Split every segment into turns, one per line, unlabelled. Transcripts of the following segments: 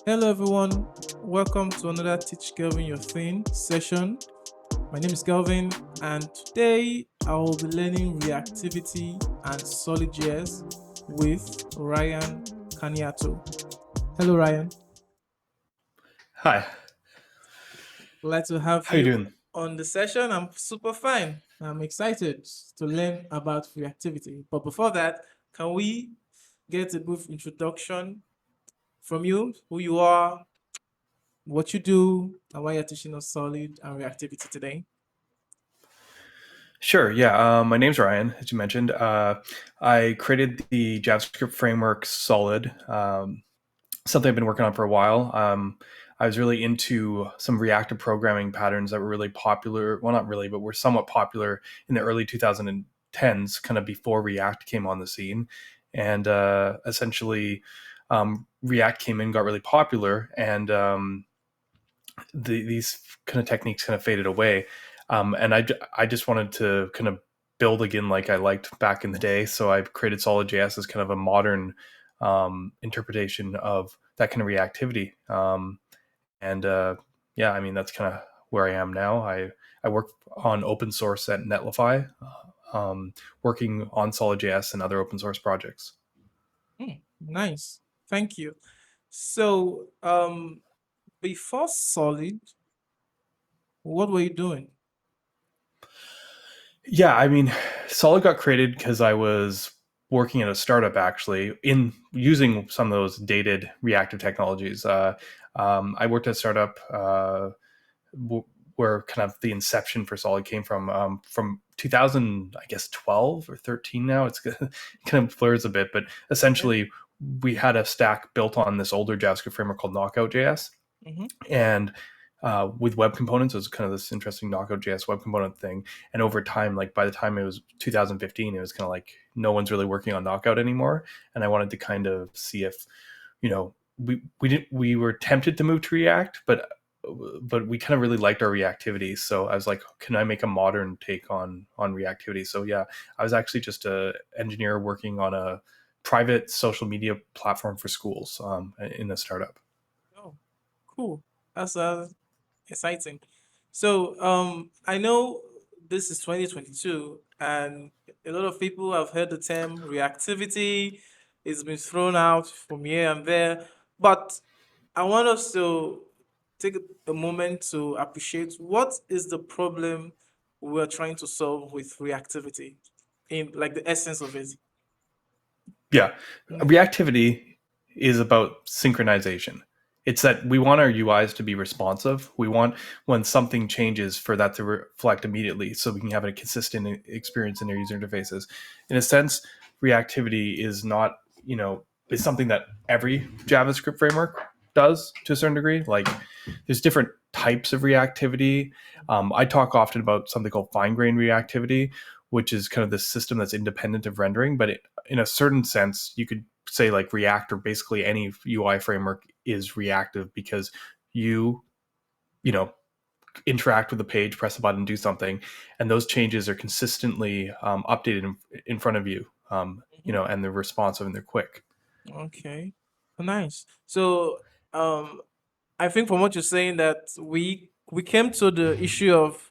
Hello, everyone. Welcome to another Teach Kelvin Your Thing session. My name is Kelvin, and today I will be learning Reactivity and SolidJS with Ryan Carniato. Hello, Ryan.
Hi,
Glad to have
how you
you
doing?
on the session. I'm super fine. I'm excited to learn about reactivity. But before that, can we get a brief introduction from you, who you are, what you do, and why you're teaching us solid and reactivity today?
Sure, yeah. My name's Ryan, as you mentioned. I created the JavaScript framework Solid, something I've been working on for a while. I was really into some reactive programming patterns that were really popular. Well, not really, but were somewhat popular in the early 2010s, kind of before React came on the scene. And essentially, React came in, got really popular, and these kind of techniques kind of faded away. And I just wanted to kind of build again like I liked back in the day. So I created SolidJS as kind of a modern interpretation of that kind of reactivity. And yeah, I mean, that's kind of where I am now. I work on open source at Netlify, working on SolidJS and other open source projects.
Nice. Thank you. So, before Solid, what were you doing?
Yeah, I mean, Solid got created because I was working at a startup actually in using some of those dated reactive technologies. I worked at a startup where kind of the inception for Solid came from 2000, I guess 12 or 13 now. It's kind of blurs a bit, but
Okay.
essentially we had a stack built on this older JavaScript framework called Knockout.js,
Mm-hmm.
and with web components, it was kind of this interesting Knockout.js web component thing. And over time, like by the time it was 2015, it was kind of like no one's really working on Knockout anymore. And I wanted to kind of see if, we were tempted to move to React, but we kind of really liked our reactivity. So I was like, can I make a modern take on reactivity? So yeah, I was actually just a engineer working on a private social media platform for schools in a startup.
Oh, cool. That's exciting. So, I know this is 2022, and a lot of people have heard the term reactivity. It's been thrown out from here and there, but I want us to take a moment to appreciate what is the problem we're trying to solve with reactivity in like the essence of it.
Yeah.
Mm.
Reactivity is about synchronization. It's that we want our UIs to be responsive. We want when something changes for that to reflect immediately so we can have a consistent experience in our user interfaces. In a sense, reactivity is not, is something that every JavaScript framework does to a certain degree. Like there's different types of reactivity. I talk often about something called fine grained reactivity, which is kind of the system that's independent of rendering, but in a certain sense, you could say like React or basically any UI framework is reactive because you, you know, interact with the page, press a button, do something, and those changes are consistently updated in front of you,
Mhm.
and they're responsive and they're quick.
Okay, nice. So, I think from what you're saying that we came to the issue of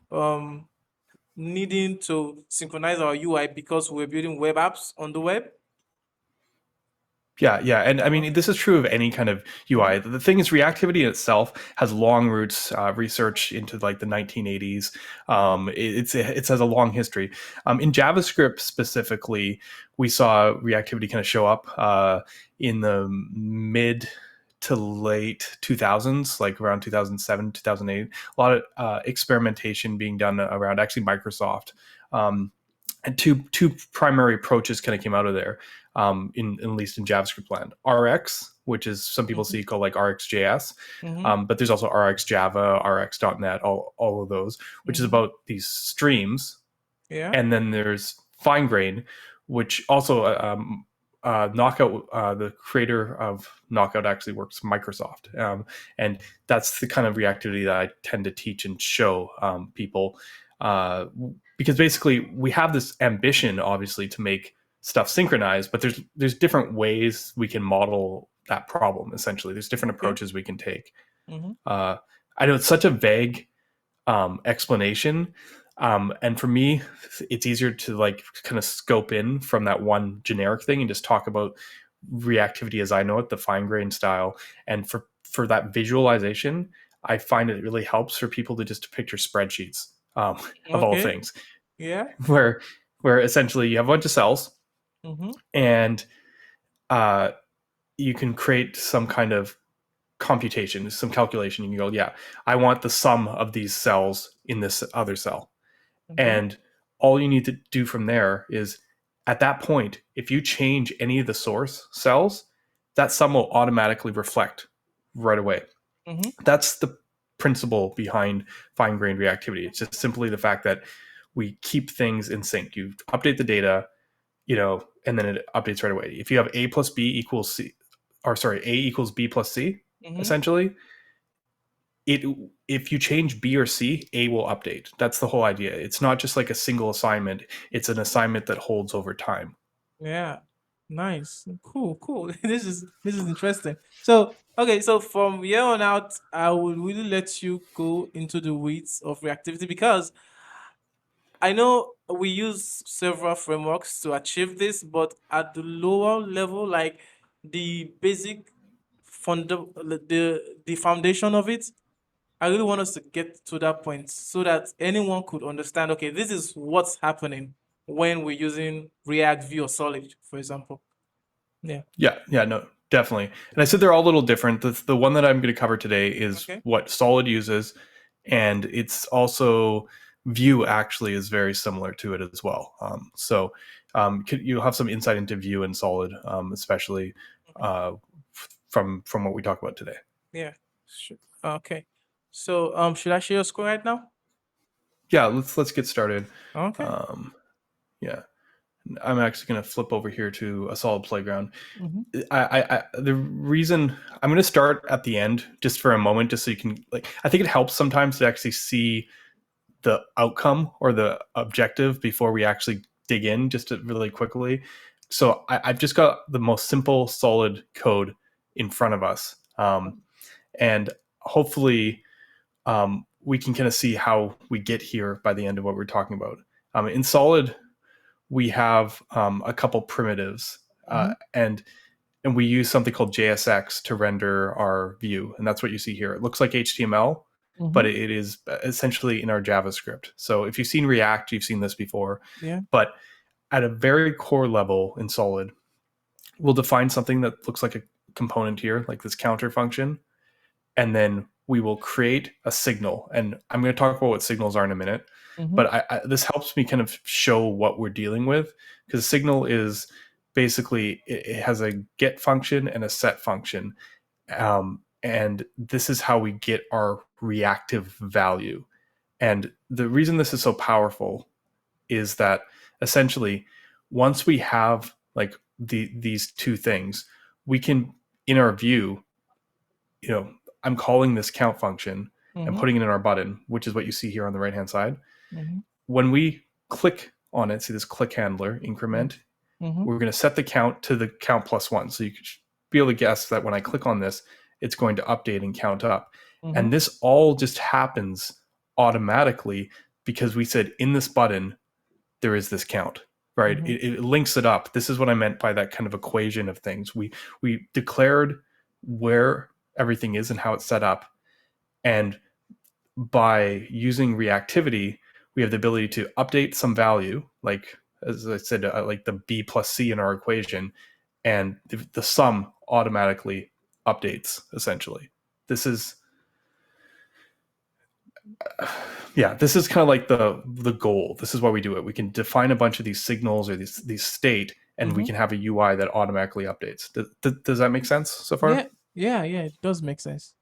needing to synchronize our UI because we're building web apps on the web.
Yeah, yeah, and I mean
Okay.
this is true of any kind of
Mhm.
UI. The thing is, reactivity in itself has long roots, research into like the 1980s. It has a long history. In JavaScript specifically, we saw reactivity kind of show up in the mid to late 2000s, like around 2007, 2008. A lot of experimentation being done around actually Microsoft. And two primary approaches kind of came out of there, in at least in JavaScript land. RX, which is some people
Mhm.
see called like RxJS,
Mhm.
but there's also RX Java, RX.NET, all of those, which is
Mhm.
about these streams.
Yeah.
And then there's Fine Grain, which also Knockout, the creator of Knockout actually works for Microsoft, and that's the kind of reactivity that I tend to teach and show people, uh, because basically we have this ambition, obviously, to make stuff synchronized, but there's different ways we can model that problem. Essentially, there's different
Okay.
approaches we can take.
Mm-hmm.
uh, I know it's such a vague explanation, and for me it's easier to like kind of scope in from that one generic thing and just talk about reactivity as I know it, the fine grained style. And for that visualization, I find it really helps for people to just picture spreadsheets, of all
Okay.
things,
Yeah.
where essentially you have a bunch of cells,
Mm-hmm.
and uh, you can create some kind of computation, some calculation. You can go, yeah, I want the sum of these cells in this other cell.
Okay.
And all you need to do from there is, at that point, if you change any of the source cells, that sum will automatically reflect right away.
Mm-hmm.
That's the principle behind fine grained reactivity. It's just simply the fact that we keep things in sync. You update the data, and then it updates right away. If you have A plus B equals C, or sorry, A equals B plus C,
Mm-hmm.
essentially, it if you change B or C, A will update. That's the whole idea. It's not just like a single assignment. It's an assignment that holds over time.
Yeah. Nice. Cool. Cool. This is interesting. So okay, so from here on out, I will really let you go into the weeds of reactivity because I know we use several frameworks to achieve this, but at the lower level, like the basic the foundation of it, I really want us to get to that point so that anyone could understand, okay, this is what's happening when we're using React, Vue, or Solid, for example. Yeah.
Yeah, no, definitely. And I said they're all a little different. The one that I'm going to cover today is
Okay.
what Solid uses, and it's also Vue actually is very similar to it as well. You'll have some insight into Vue and Solid, especially
Mhm.
uh, from what we talk about today.
Yeah. Sure. Okay. So, should I share your screen right now?
Yeah, let's get started.
Okay.
Um, yeah, I'm actually going to flip over here to a Solid Playground.
Mm-hmm.
The reason I'm going to start at the end just for a moment, just so you can like, I think it helps sometimes to actually see the outcome or the objective before we actually dig in just to really quickly. So I've just got the most simple solid code in front of us. And hopefully we can kind of see how we get here by the end of what we're talking about. In solid, we have a couple primitives,
Mm-hmm.
and we use something called JSX to render our view. And that's what you see here. It looks like HTML,
Mm-hmm.
but it is essentially in our JavaScript. So if you've seen React, you've seen this before.
Yeah.
But at a very core level in Solid, we'll define something that looks like a component here, like this counter function. And then we will create a signal. And I'm going to talk about what signals are in a minute.
Mm-hmm.
But this helps me kind of show what we're dealing with, because signal is basically it has a get function and a set function, and this is how we get our reactive value. And the reason this is so powerful is that essentially, once we have like these two things, we can, in our view, you know, I'm calling this count function and
Mm-hmm.
putting it in our button, which is what you see here on the right hand side.
Mm-hmm.
When we click on it, see this click handler increment,
Mm-hmm.
we're going to set the count to the count plus one. So you could be able to guess that when I click on this, it's going to update and count up.
Mm-hmm.
And this all just happens automatically because we said in this button, there is this count, right?
Mm-hmm.
It links it up. This is what I meant by that kind of equation of things. We declared where everything is and how it's set up. And by using reactivity, we have the ability to update some value, like as I said, like the B plus C in our equation, and the sum automatically updates. Essentially, this is yeah, this is kind of like the goal. This is why we do it. We can define a bunch of these signals or these state, and we
Mm-hmm.
can have a UI that automatically updates. Does that make sense so far?
Yeah. Yeah. Yeah. It does make sense.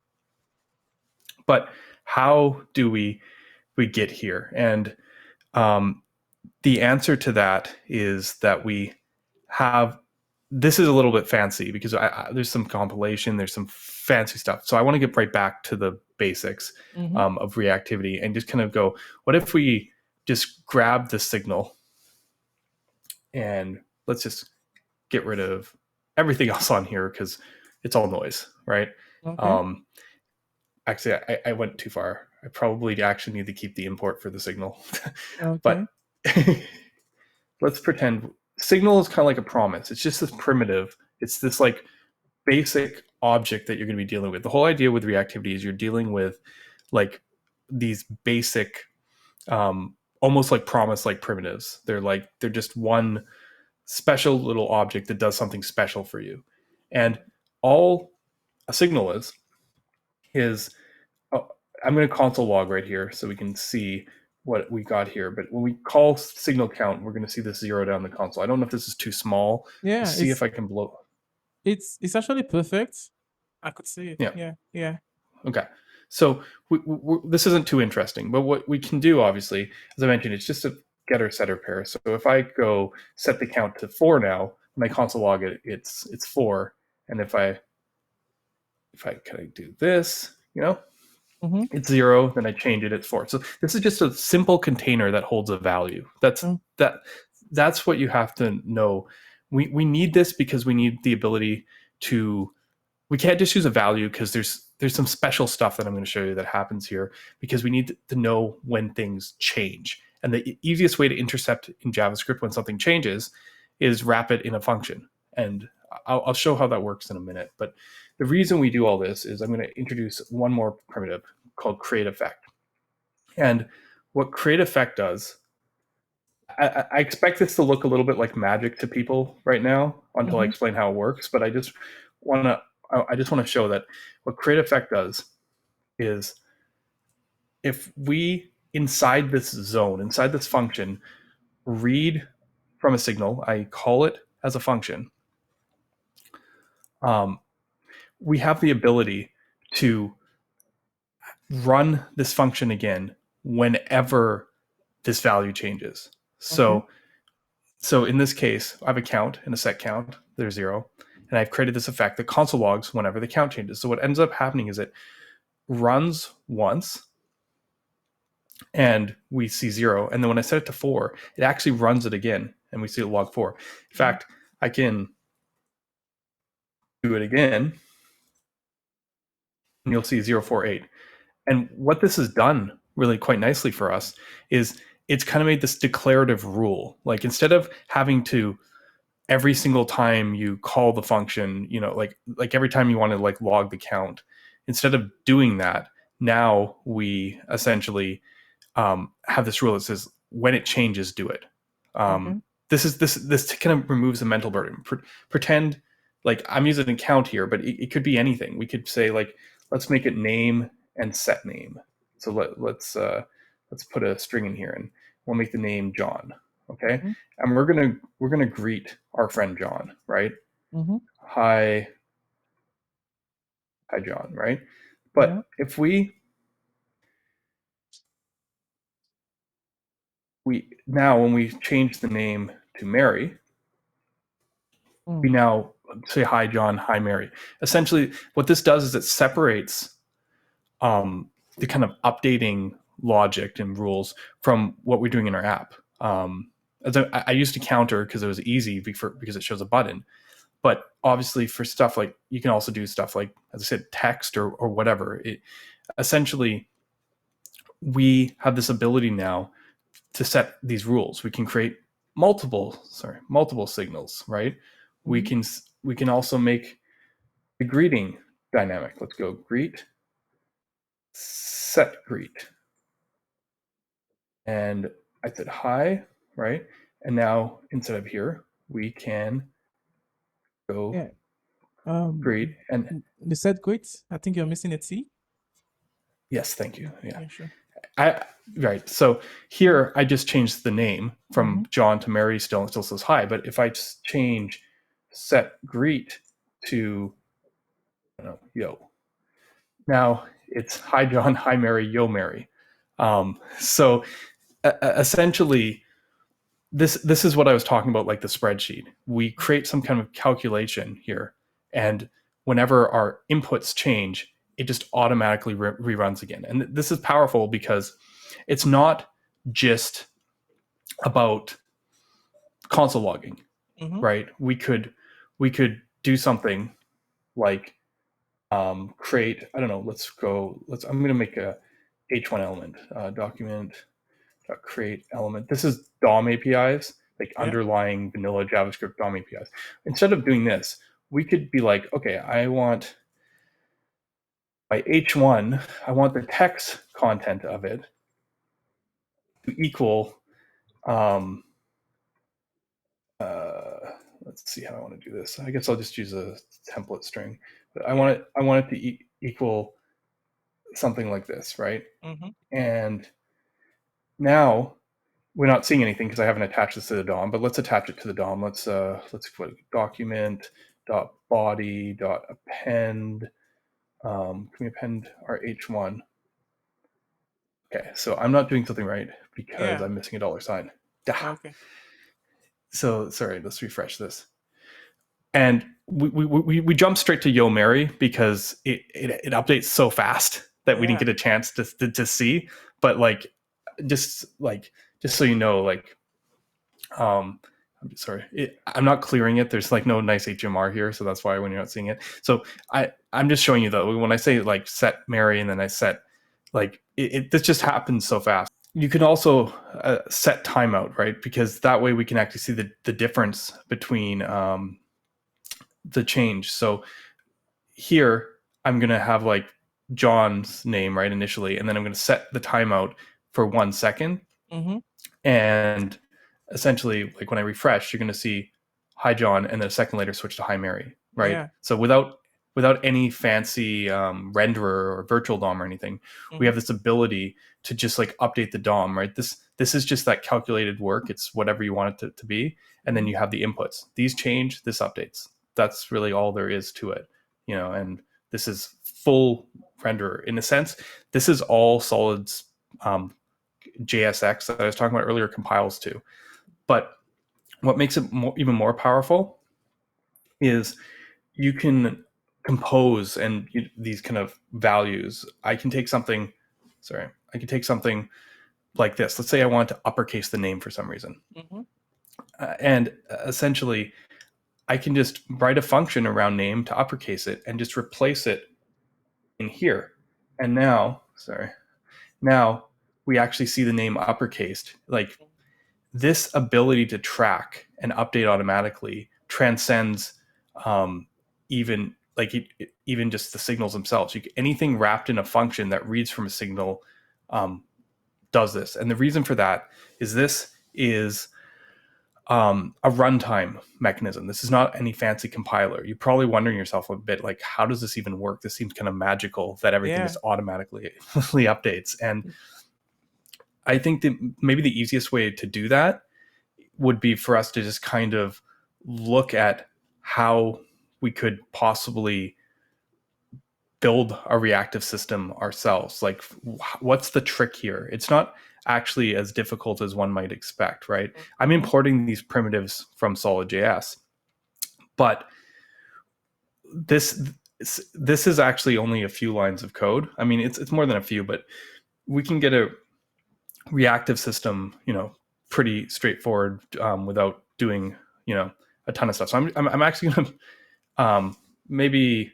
But how do we get here? And um, the answer to that is that we have, this is a little bit fancy because there's some compilation, there's some fancy stuff. So I want to get right back to the basics
Mm-hmm.
of reactivity and just kind of go, what if we just grab the signal and let's just get rid of everything else on here because it's all noise, right?
Okay.
Um, Actually, I went too far. I probably actually need to keep the import for the signal.
Okay.
But let's pretend signal is kind of like a promise. It's just this primitive. It's this like basic object that you're going to be dealing with. The whole idea with reactivity is you're dealing with like these basic, almost like promise like primitives. They're just one special little object that does something special for you. And all a signal is oh, I'm going to console log right here so we can see what we got here. But when we call signal count, we're going to see this zero down the console. I don't know if this is too small.
Yeah,
Let's see if I can blow.
it's actually perfect. I could see it.
Yeah.
Yeah. Yeah.
Okay. So this isn't too interesting, but what we can do, obviously, as I mentioned, it's just a getter setter pair. So if I go set the count to 4 now, when I console log it, it's 4. And if I kind of do this,
Mm-hmm.
it's 0, then I change it, it's 4. So this is just a simple container that holds a value. That that's what you have to know. We need this because we need the ability to, we can't just use a value because there's some special stuff that I'm going to show you that happens here because we need to know when things change. And the easiest way to intercept in JavaScript when something changes is wrap it in a function. And I'll show how that works in a minute. But the reason we do all this is I'm going to introduce one more primitive called create effect. And what create effect does, I expect this to look a little bit like magic to people right now until I
Mm-hmm.
explain how it works. But want to I just want to show that what create effect does is if we inside this zone, inside this function, read from a signal, I call it as a function, um, we have the ability to run this function again whenever this value changes.
Okay.
So in this case, I have a count and a set count. There's 0. And I've created this effect that console logs whenever the count changes. So what ends up happening is it runs once and we see 0. And then when I set it to 4, it actually runs it again and we see it log 4. In fact, I can do it again and you'll see 048. And what this has done really quite nicely for us is it's kind of made this declarative rule. Like instead of having to every single time you call the function, like every time you want to like log the count, instead of doing that, now we essentially have this rule that says when it changes, do it.
Okay.
This kind of removes the mental burden. Pretend like I'm using a count here, but it could be anything. We could say like let's make it name and set name. So let's put a string in here and we'll make the name John. Okay,
Mm-hmm.
and we're gonna greet our friend John, right?
Mm-hmm.
Hi, hi John, right?
Yeah.
But if we now when we change the name to Mary, we
Mm.
now say hi John, hi Mary. Essentially, what this does is it separates the kind of updating logic and rules from what we're doing in our app. As I used a counter because it was easy because it shows a button. But obviously, for stuff like you can also do stuff like, as I said, text or whatever. Essentially, we have this ability now to set these rules. We can create multiple signals, right? We
Mm-hmm.
can we can also make the greeting dynamic. Let's go greet, set greet, and I said hi, right? And now instead of here, we can go
Yeah. Um,
greet and
the set quit. I think you're missing a T.
yes, thank you.
Yeah.
Yeah,
Yeah. Sure.
I right. So here I just changed the name
Mm-hmm.
from John to Mary. Still says hi. But if I just change set greet to yo, now it's hi John, hi Mary, yo Mary. So essentially, this is what I was talking about, like the spreadsheet. We create some kind of calculation here, and whenever our inputs change, it just automatically reruns again. And this is powerful because it's not just about console logging,
Mm-hmm.
right? We could do something. like create, I don't know, I'm going to make a H1 element, document create element. This is DOM APIs, like
Yeah.
underlying vanilla JavaScript DOM APIs. Instead of doing this, we could be like, okay, I want by H1, I want the text content of it to equal, um, uh, let's see how I want to do this. I guess I'll just use a template string, but
Yeah.
I want it to equal something like this, right?
Mm-hmm.
And now we're not seeing anything because I haven't attached this to the DOM, but let's attach it to the DOM. Let's put document dot body dot append. Can we append our H1? Okay, so I'm not doing something right because
Yeah.
I'm missing a dollar sign.
Okay.
So sorry, let's refresh this. And we jump straight to Yo Mary because it updates so fast that we didn't
Yeah.
get a chance to see. But just like just so you know, um, I'm sorry, I'm not clearing it. There's like no nice HMR here, so that's why when you're not seeing it. So I'm just showing you though when I say like set Mary and then I set this just happens so fast. You can also set timeout, right? Because that way we can actually see the difference between the change. So here I'm going to have like John's name, right, initially, and then I'm going to set the timeout for 1 second.
Mm-hmm.
And essentially, like when I refresh, you're going to see hi John, and then a second later switch to hi Mary, right?
Yeah.
So without any fancy renderer or virtual DOM or anything, we
Mm-hmm.
have this ability to just like update the DOM, right? This is just that calculated work. It's whatever you want it to be, and then
Mm-hmm.
you have the inputs. These change, this updates. That's really all there is to it, And this is full renderer in a sense. This is all Solid's JSX that I was talking about earlier compiles to. But what makes it even more powerful is you can compose and these kind of values. I can take something like this. Let's say I want to uppercase the name for some reason.
Mm-hmm.
And essentially, I can just write a function around name to uppercase it and just replace it in here. And now we actually see the name uppercased. Like this ability to track and update automatically transcends even even just the signals themselves. Anything wrapped in a function that reads from a signal um, does this, and the reason for that is this is a runtime mechanism. This is not any fancy compiler. You're probably wondering yourself a bit like, how does this even work? This seems kind of magical that everything
Yeah.
just automatically updates. And I think that maybe the easiest way to do that would be for us to just kind of look at how we could possibly build a reactive system ourselves. Like, what's the trick here? It's not actually as difficult as one might expect, right? I'm
Mm-hmm.
importing these primitives from SolidJS, but this this is actually only a few lines of code. I mean, it's more than a few, but we can get a reactive system, pretty straightforward without doing, a ton of stuff. So I'm actually gonna um, maybe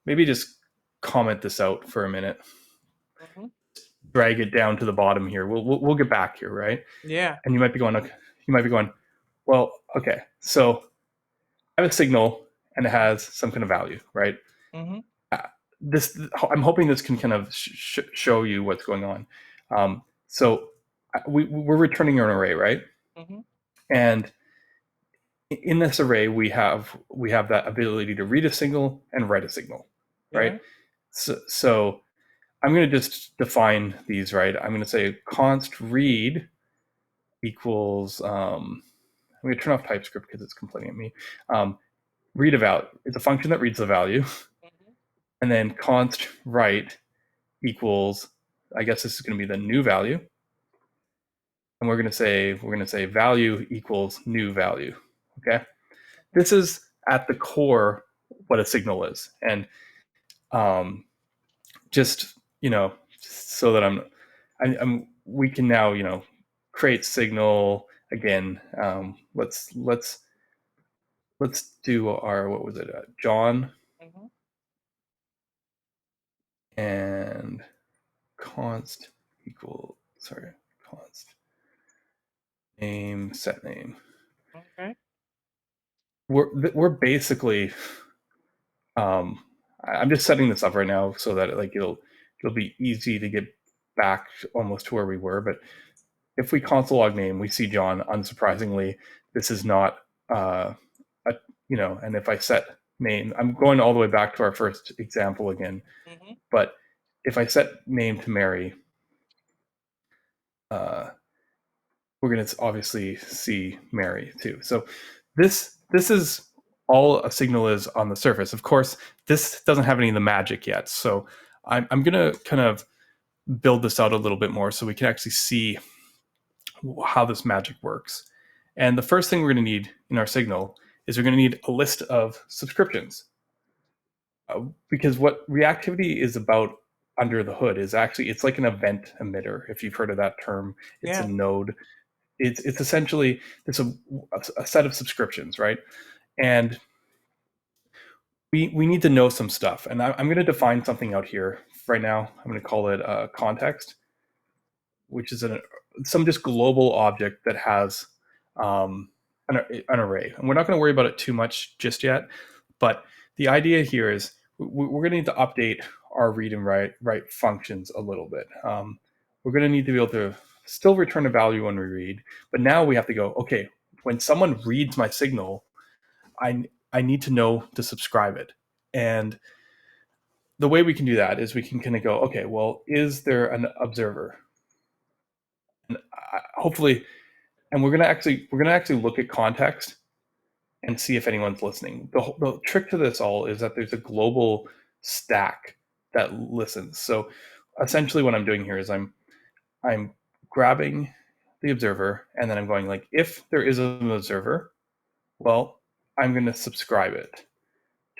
just comment this out for a minute,
Mm-hmm.
drag it down to the bottom here. We'll get back here, right?
Yeah.
And you might be going, okay, well, okay, so I have a signal and it has some kind of value, right?
Mm-hmm.
Uh, this I'm hoping this can kind of show you what's going on. So we're returning an array, right?
Mm-hmm.
And in this array we have that ability to read a signal and write a signal, right?
Yeah.
So I'm going to just define these, right? I'm going to say const read equals I'm going to turn off TypeScript because it's complaining at me. Read a value. It's a function that reads the value.
Mm-hmm.
And then const write equals, I guess this is going to be the new value. And we're going to say value equals new value. Okay. This is at the core what a signal is. And um, just, so that we can now, create signal again. Let's do our, what was it? John.
Mm-hmm.
and const const name set name.
Okay.
We're basically I'm just setting this up right now so that like it'll be easy to get back almost to where we were. But if we console log name, we see John. Unsurprisingly, this is not a And if I set name, I'm going all the way back to our first example again.
Mm-hmm.
But if I set name to Mary, uh, we're going to obviously see Mary too. So this is all a signal is on the surface. Of course, this doesn't have any of the magic yet. So I'm going to kind of build this out a little bit more so we can actually see how this magic works. And the first thing we're going to need in our signal is we're going to need a list of subscriptions. Because what reactivity is about under the hood is actually it's like an event emitter. If you've heard of that term, it's a
Yeah.
node. It's essentially it's a set of subscriptions, right? And we need to know some stuff. And I'm going to define something out here right now. I'm going to call it context, which is some just global object that has um, an array. And we're not going to worry about it too much just yet. But the idea here is we're going to need to update our read and write functions a little bit. We're going to need to be able to still return a value when we read, but now we have to go, okay, when someone reads my signal, I need to know to subscribe it. And the way we can do that is we can kind of go, okay, well, is there an observer? And hopefully, and we're gonna actually look at context and see if anyone's listening. The trick to this all is that there's a global stack that listens. So essentially, what I'm doing here is I'm grabbing the observer and then I'm going like, if there is an observer, well, I'm going to subscribe it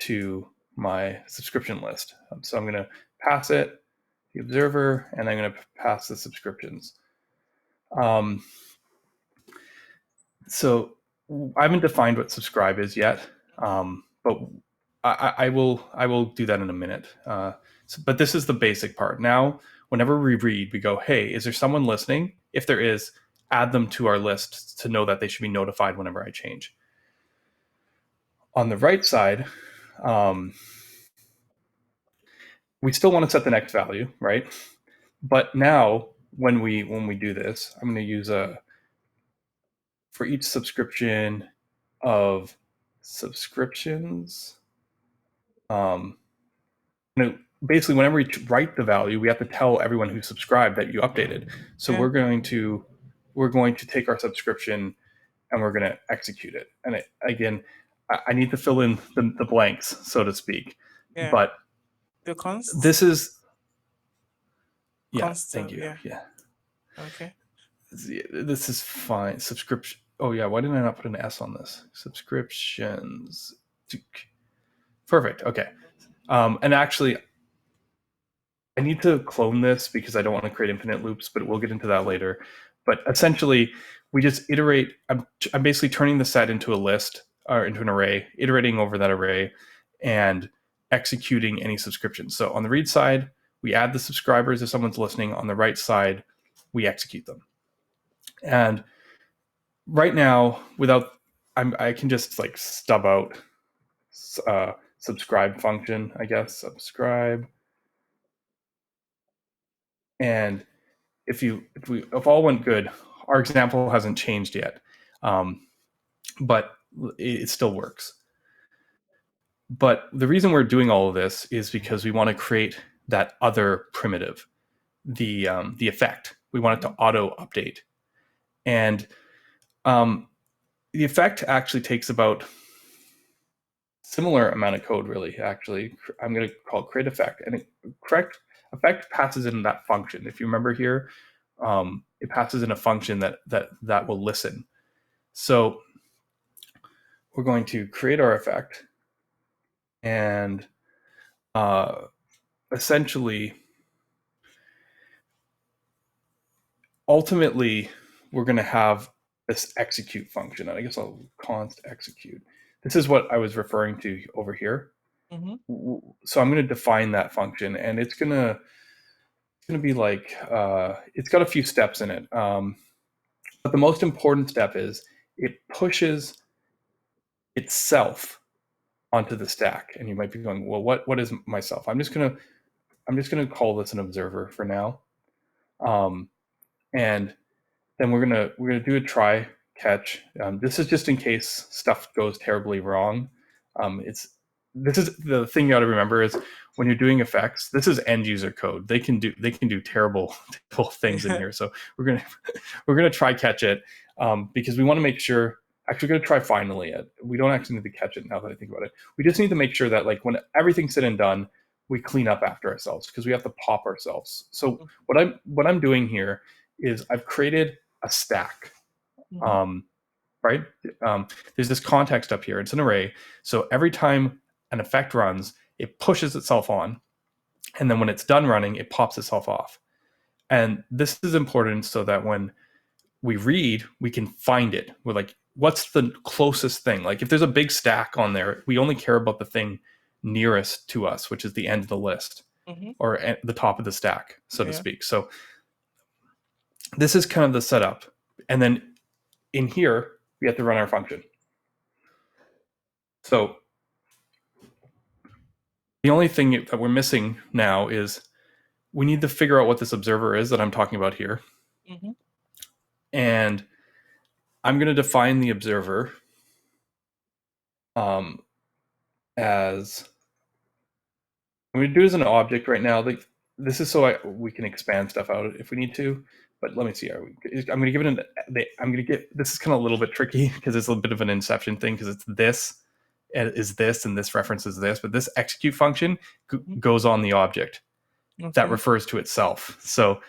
to my subscription list. So I'm going to pass it the observer and I'm going to pass the subscriptions. Um, so I haven't defined what subscribe is yet, but I will do that in a minute. But this is the basic part. Now, whenever we read, we go, "Hey, is there someone listening? If there is, add them to our list to know that they should be notified whenever I change." On the right side, um, we still want to set the next value, right? But now, when we do this, I'm going to use a for each subscription of subscriptions. Um, Basically, whenever we write the value, we have to tell everyone who subscribed that you updated. So
Yeah.
we're going to take our subscription and we're going to execute it. And again, I need to fill in the blanks, so to speak.
Yeah.
But
The const
this is yeah. Thank
constant.
you.
Yeah.
Yeah,
Okay.
this is fine. Subscription. Oh yeah, why didn't I not put an S on this? Subscriptions. Perfect. Okay. And actually, I need to clone this because I don't want to create infinite loops, but we'll get into that later. But essentially, we just iterate. I'm basically turning the set into a list or into an array, iterating over that array, and executing any subscriptions. So on the read side, we add the subscribers if someone's listening. On the write side, we execute them. And right now, I can just like stub out subscribe function, I guess. Subscribe. And if all went good, our example hasn't changed yet, um, but it still works. But the reason we're doing all of this is because we want to create that other primitive, the effect. We want it to auto update, and um, the effect actually takes about similar amount of code. Really, actually, I'm going to call it create effect, and correct effect passes in that function. If you remember here, it passes in a function that will listen. So we're going to create our effect and essentially, ultimately, we're going to have this execute function. And I guess I'll const execute. This is what I was referring to over here.
Mm-hmm.
So I'm going to define that function, and it's going to be like it's got a few steps in it. But the most important step is it pushes itself onto the stack. And you might be going, well, what is myself? I'm just gonna call this an observer for now. Um, and then we're gonna do a try catch. This is just in case stuff goes terribly wrong. It's This is the thing you got to remember is when you're doing effects, this is end user code. They can do terrible terrible things in
Yeah.
here. So we're gonna we're gonna try catch it because we want to make sure. Actually, we're gonna try finally it. We don't actually need to catch it now that I think about it. We just need to make sure that like when everything's said and done, we clean up after ourselves because we have to pop ourselves. So what I'm doing here is I've created a stack.
Mm-hmm.
Um, right? There's this context up here. It's an array. So every time an effect runs, it pushes itself on. And then when it's done running, it pops itself off. And this is important so that when we read, we can find it. We're like, what's the closest thing? Like if there's a big stack on there, we only care about the thing nearest to us, which is the end of the list
Mm-hmm.
or at the top of the stack, so to
Yeah.
speak. So this is kind of the setup. And then in here, we have to run our function. So the only thing that we're missing now is we need to figure out what this observer is that I'm talking about here.
Mm-hmm.
And I'm going to define the observer as I'm going to do it as an object right now. Like this is so we can expand stuff out if we need to. But let me see. I'm going to give it I'm going to get this is kind of a little bit tricky because it's a bit of an inception thing because it's this is this and this references this, but this execute function
Mm-hmm.
goes on the object that
Okay.
refers to itself. So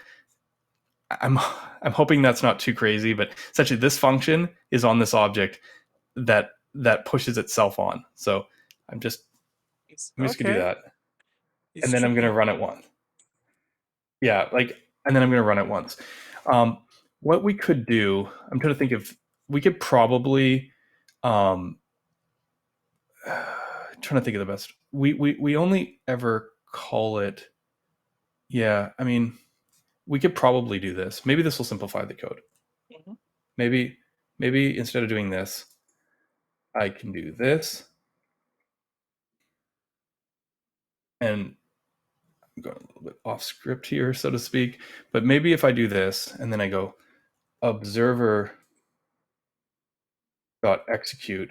I'm I'm hoping that's not too crazy, but essentially this function is on this object that pushes itself on. So I'm just
It's
I'm just gonna do
okay.
that, and
It's
then I'm gonna
tricky.
run it once. Yeah, like, and then I'm gonna run it once. Um, what we could do, I'm trying to think if we could probably, um, trying to think of the best. We only ever call it. Yeah, I mean, we could probably do this. Maybe this will simplify the code.
Mm-hmm.
Maybe maybe instead of doing this, I can do this, and I'm going a little bit off script here, so to speak. But maybe if I do this and then I go observer dot execute,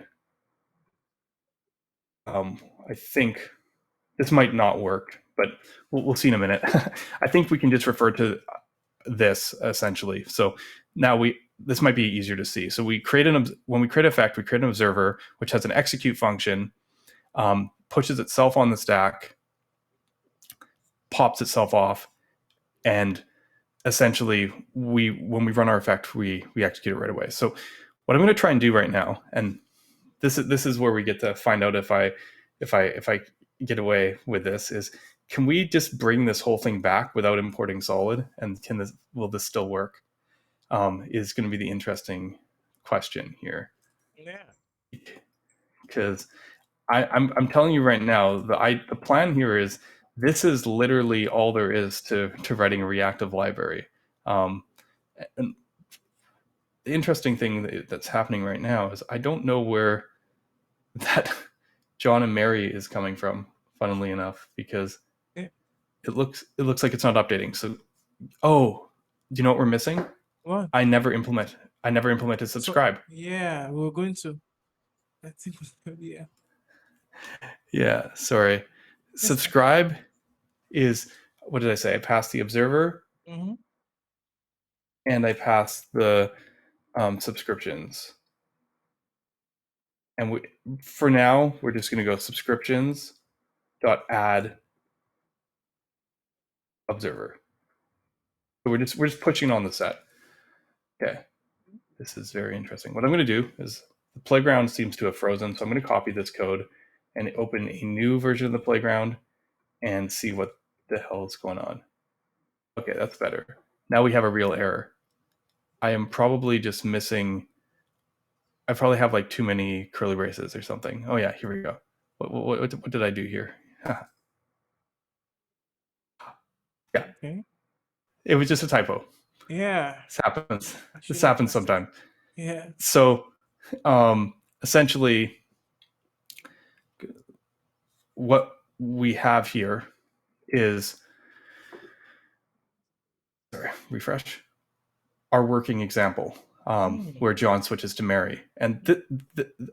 I think this might not work, but we'll see in a minute. I think we can just refer to this essentially. So now this might be easier to see. So we create when we create effect, we create an observer which has an execute function, pushes itself on the stack, pops itself off, and essentially when we run our effect, we execute it right away. So what I'm going to try and do right now, and this is where we get to find out if I get away with this, is can we just bring this whole thing back without importing solid, and will this still work? Is going to be the interesting question here,
Yeah.
because I'm telling you right now, the plan here is this is literally all there is to writing a reactive library. Um, and the interesting thing that's happening right now is I don't know where that John and Mary is coming from. Funnily enough, because
Yeah.
it looks like it's not updating. So, oh, do you know what we're missing?
What?
I never implement I never implemented
So
subscribe.
yeah, we're going to. I think yeah.
Yeah, sorry.
It's fine.
Subscribe is what did I say? I passed the observer
Mm-hmm.
and I passed the subscriptions. And for now we're just going to go subscriptions dot add observer. So we're just pushing on the set. Okay, this is very interesting. What I'm going to do is the playground seems to have frozen, so I'm going to copy this code and open a new version of the playground and see what the hell is going on. Okay, that's better. Now we have a real error. I am probably just missing. I probably have like too many curly braces or something. Oh yeah, here we go. what did I do here? Yeah,
Okay.
it was just a typo.
Yeah.
This happens.
I
This
should have
happens
just.
sometimes.
Yeah.
So essentially, what we have here is, sorry, refresh, our working example,
Mm.
where John switches to Mary. And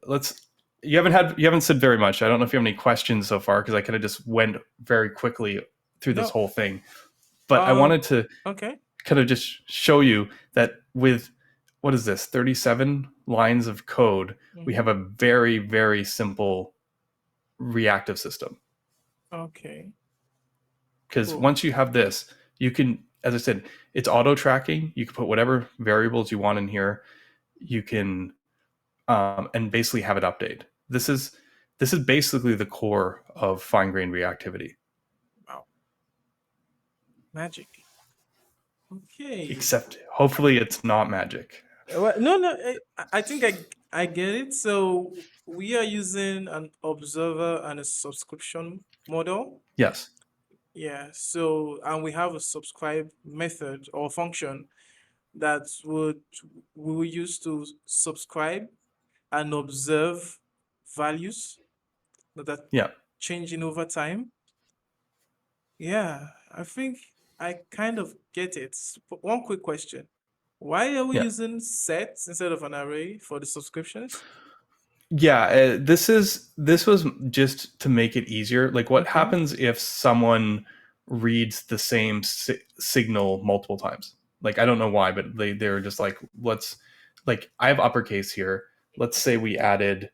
let's, you haven't said very much. I don't know if you have any questions so far, because I kind of just went very quickly through this
No.
whole thing. But I
Um.
wanted to
Okay.
kind of just show you that with, what is this, 37 lines of code, we
Mm-hmm.
have a very, very simple reactive system.
Okay.
Because
Cool.
once you have this, you can, as I said, it's auto tracking. You can put whatever variables you want in here. You can, and basically have it update. This is basically the core of fine grained reactivity.
Wow. Magic. Okay.
Except, hopefully, it's not magic.
Well, no, no. I think I get it. So we are using an observer and a subscription model.
Yes.
Yeah. So and we have a subscribe method or function that would we will use to subscribe and observe values that are
Yeah.
changing over time. Yeah, I think I kind of get it. But one quick question. Why are we
Yeah.
using sets instead of an array for the subscriptions?
Yeah, this was just to make it easier. Like, what
Okay.
happens if someone reads the same signal multiple times? Like, I don't know why, but they're just like, let's, like, I have uppercase here. Let's say we added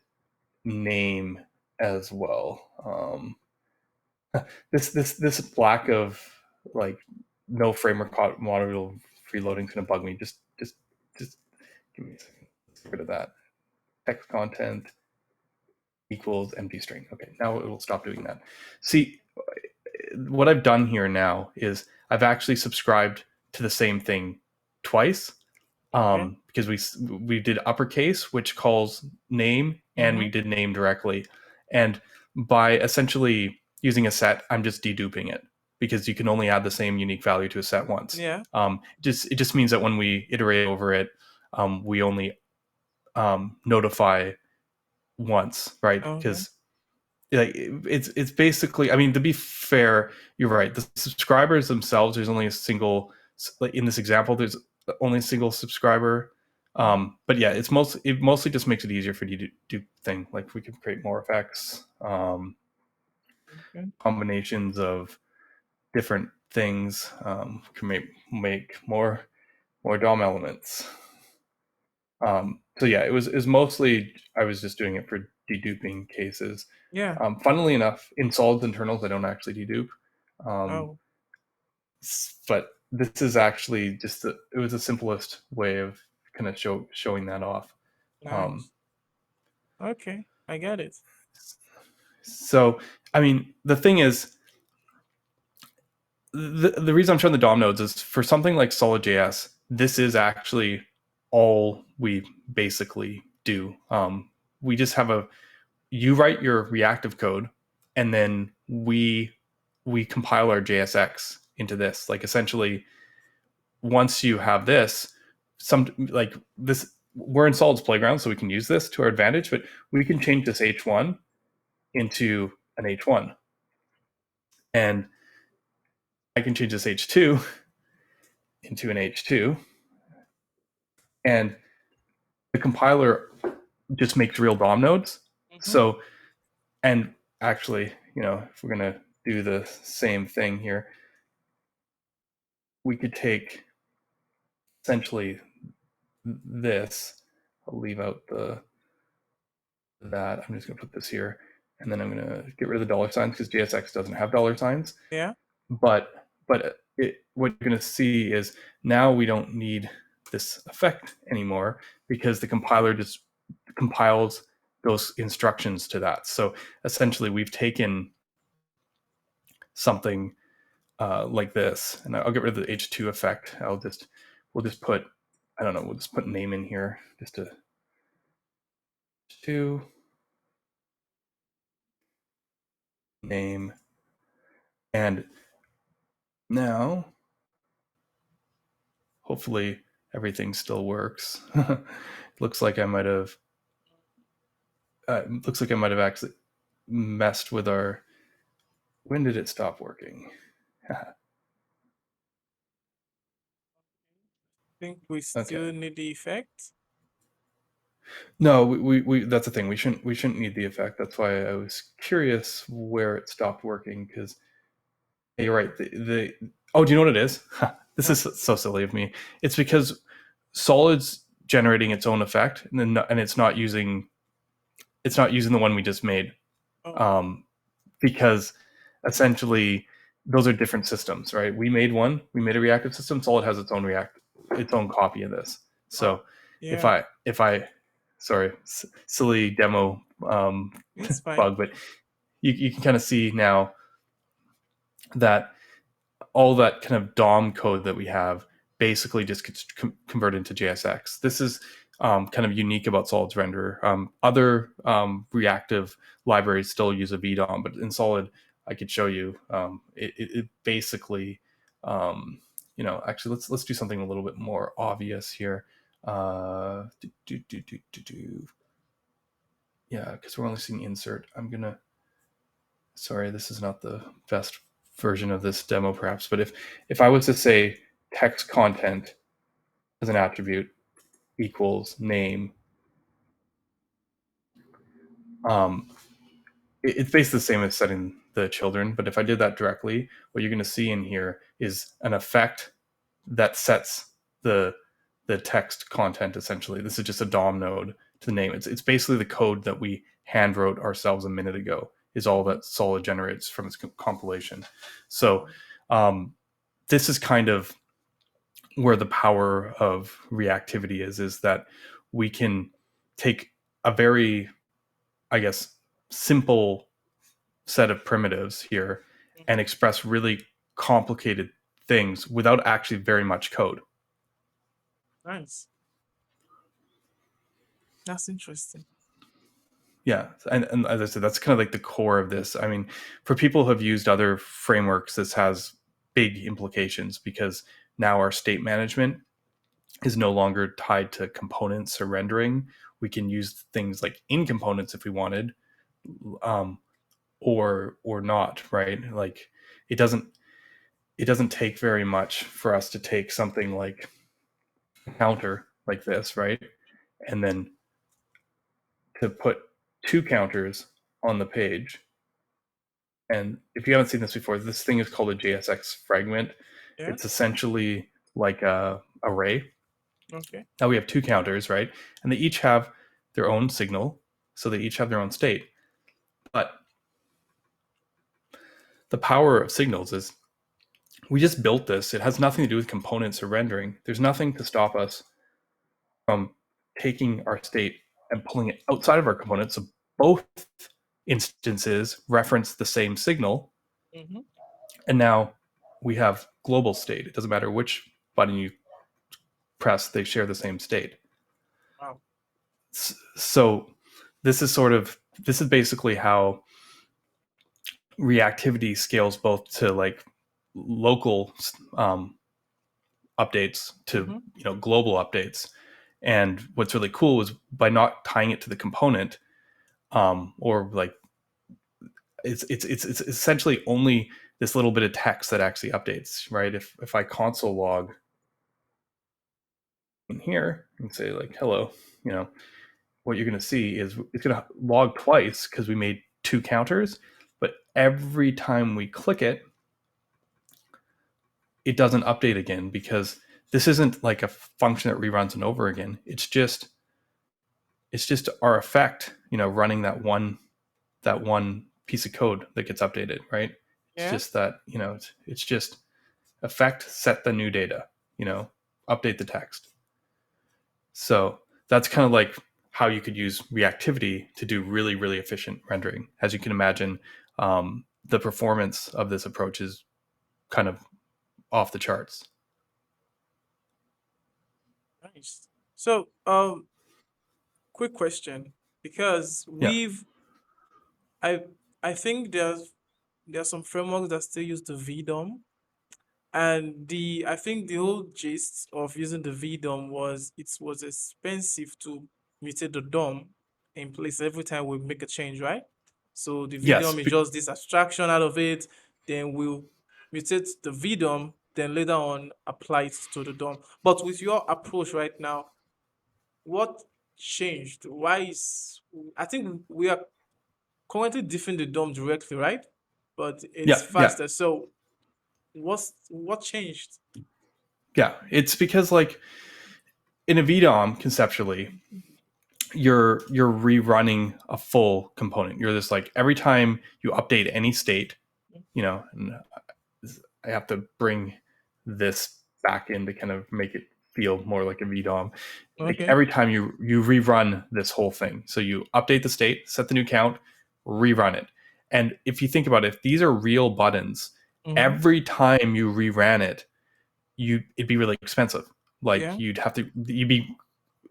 name as well. This lack of, like, no framework module freeloading is gonna bug me. Just give me a second. Let's get rid of that. Text content equals empty string. Okay, now it will stop doing that. See, what I've done here now is I've actually subscribed to the same thing twice,
Okay.
because we did uppercase, which calls name, and
Mm-hmm.
we did name directly. And by essentially using a set, I'm just deduping it, because you can only add the same unique value to a set once.
Yeah.
It just means that when we iterate over it, we only notify once, right?
Okay.
Because, like, it's basically, I mean, to be fair, you're right, the subscribers themselves, there's only a single, like in this example, there's only a single subscriber.
Mm-hmm.
But yeah, it mostly just makes it easier for you to do thing, like we can create more effects,
Okay.
combinations of different things, can make more DOM elements. So yeah, it was mostly, I was just doing it for deduping cases.
Yeah.
Funnily enough, in solids internals, I don't actually dedupe, um,
Oh,
but this is actually just it was the simplest way of kind of showing that off. Um,
nice. Okay. I get it.
so I mean, the thing is, the reason I'm showing the DOM nodes is for something like SolidJS, this is actually all we basically do. We just have you write your reactive code, and then we compile our JSX into this. Like, essentially, once you have this, some, like this, we're in Solid's playground, so we can use this to our advantage. But we can change this H1 into an H1, and I can change this H2 into an H2, and the compiler just makes real DOM nodes.
Mm-hmm.
So, and actually, if we're gonna do the same thing here, we could take essentially this. I'll leave out that. I'm just going to put this here, and then I'm going to get rid of the dollar signs, because JSX doesn't have dollar signs.
Yeah.
But what you're going to see is now we don't need this effect anymore, because the compiler just compiles those instructions to that. So essentially, we've taken something like this, and I'll get rid of the H2 effect. We'll just put, I don't know, we'll just put name in here, just to, name. And now, hopefully, everything still works. looks like I might have. Looks like I might have actually messed with our. When did it stop working?
Think we
Okay.
still need the effect.
No, we that's the thing. We shouldn't need the effect. That's why I was curious where it stopped working because you're right. The oh, do you know what it is? This
No.
is so silly of me. It's because Solid's generating its own effect, and it's not using the one we just made,
Oh,
um, because essentially those are different systems, right? We made one. We made a reactive system. Solid has its own copy of this.
wow.
So if
Yeah,
I sorry, silly demo
it's fine.
bug, but you can kind of see now that all that kind of DOM code that we have basically just gets converted into JSX. This is kind of unique about Solid's renderer. Other reactive libraries still use a vDOM, but in Solid, I could show you. It basically, actually, let's do something a little bit more obvious here. Yeah, because we're only seeing insert. Sorry, this is not the best version of this demo, perhaps, but if I was to say text content as an attribute equals name, um, it's basically the same as setting the children. But if I did that directly, what you're going to see in here is an effect that sets the text content. Essentially, this is just a DOM node to the name. It's basically the code that we hand wrote ourselves a minute ago. Is all
Mm-hmm.
that Solid generates from its compilation. So
Wow.
um, this is kind of where the power of reactivity is that we can take a very, I guess, simple set of primitives here and
Mm-hmm.
express really complicated things without actually very much code.
Nice. That's interesting.
Yeah, and as I said, that's kind of like the core of this. I mean, for people who have used other frameworks, this has big implications because now our state management is no longer tied to components or rendering. We can use things like in components if we wanted, um, or not. Right? Like it doesn't it doesn't take very much for us to take something like a counter like this, right, and then to put two counters on the page. And if you haven't seen this before, this thing is called a JSX fragment.
Yeah.
It's essentially like a array.
Okay.
Now we have two counters, right? And they each have their own signal, so they each have their own state. But the power of signals is we just built this. It has nothing to do with components or rendering. There's nothing to stop us from taking our state and pulling it outside of our components. So both instances reference the same signal.
Mm-hmm.
And now we have global state. It doesn't matter which button you press, they share the same state.
Wow.
So this is basically how reactivity scales both to like local updates to
Mm-hmm.
global updates. And what's really cool is by not tying it to the component, or like it's essentially only this little bit of text that actually updates, right? If I console log in here and say like hello, you know, what you're going to see is it's going to log twice because we made two counters, but every time we click it, it doesn't update again because this isn't like a function that reruns and over again. It's just our effect, running that one piece of code that gets updated, right? It's
Yeah.
just that, it's just effect set the new data, update the text. So that's kind of like how you could use reactivity to do really, really efficient rendering. As you can imagine, the performance of this approach is kind of off the charts.
Nice. So, quick question, because
Yeah.
I think there's there are some frameworks that still use the vDOM. And I think the whole gist of using the vDOM was it was expensive to mutate the DOM in place every time we make a change, right? So the
Yes.
vDOM is just this abstraction out of it. Then we'll mutate the vDOM, then later on apply it to the DOM. But with your approach right now, what changed? Why is I think we are currently diffing the DOM directly, right? But it's
Yeah. Yeah.
faster. So what changed?
Yeah. It's because like in a VDOM conceptually, you're rerunning a full component. You're just like every time you update any state, and I have to bring this back in to kind of make it feel more like a VDOM. Like
Okay.
every time you rerun this whole thing, so you update the state, set the new count, rerun it. And if you think about it, if these are real buttons,
Mm-hmm.
every time you reran it, it'd be really expensive. Like
Yeah.
you'd be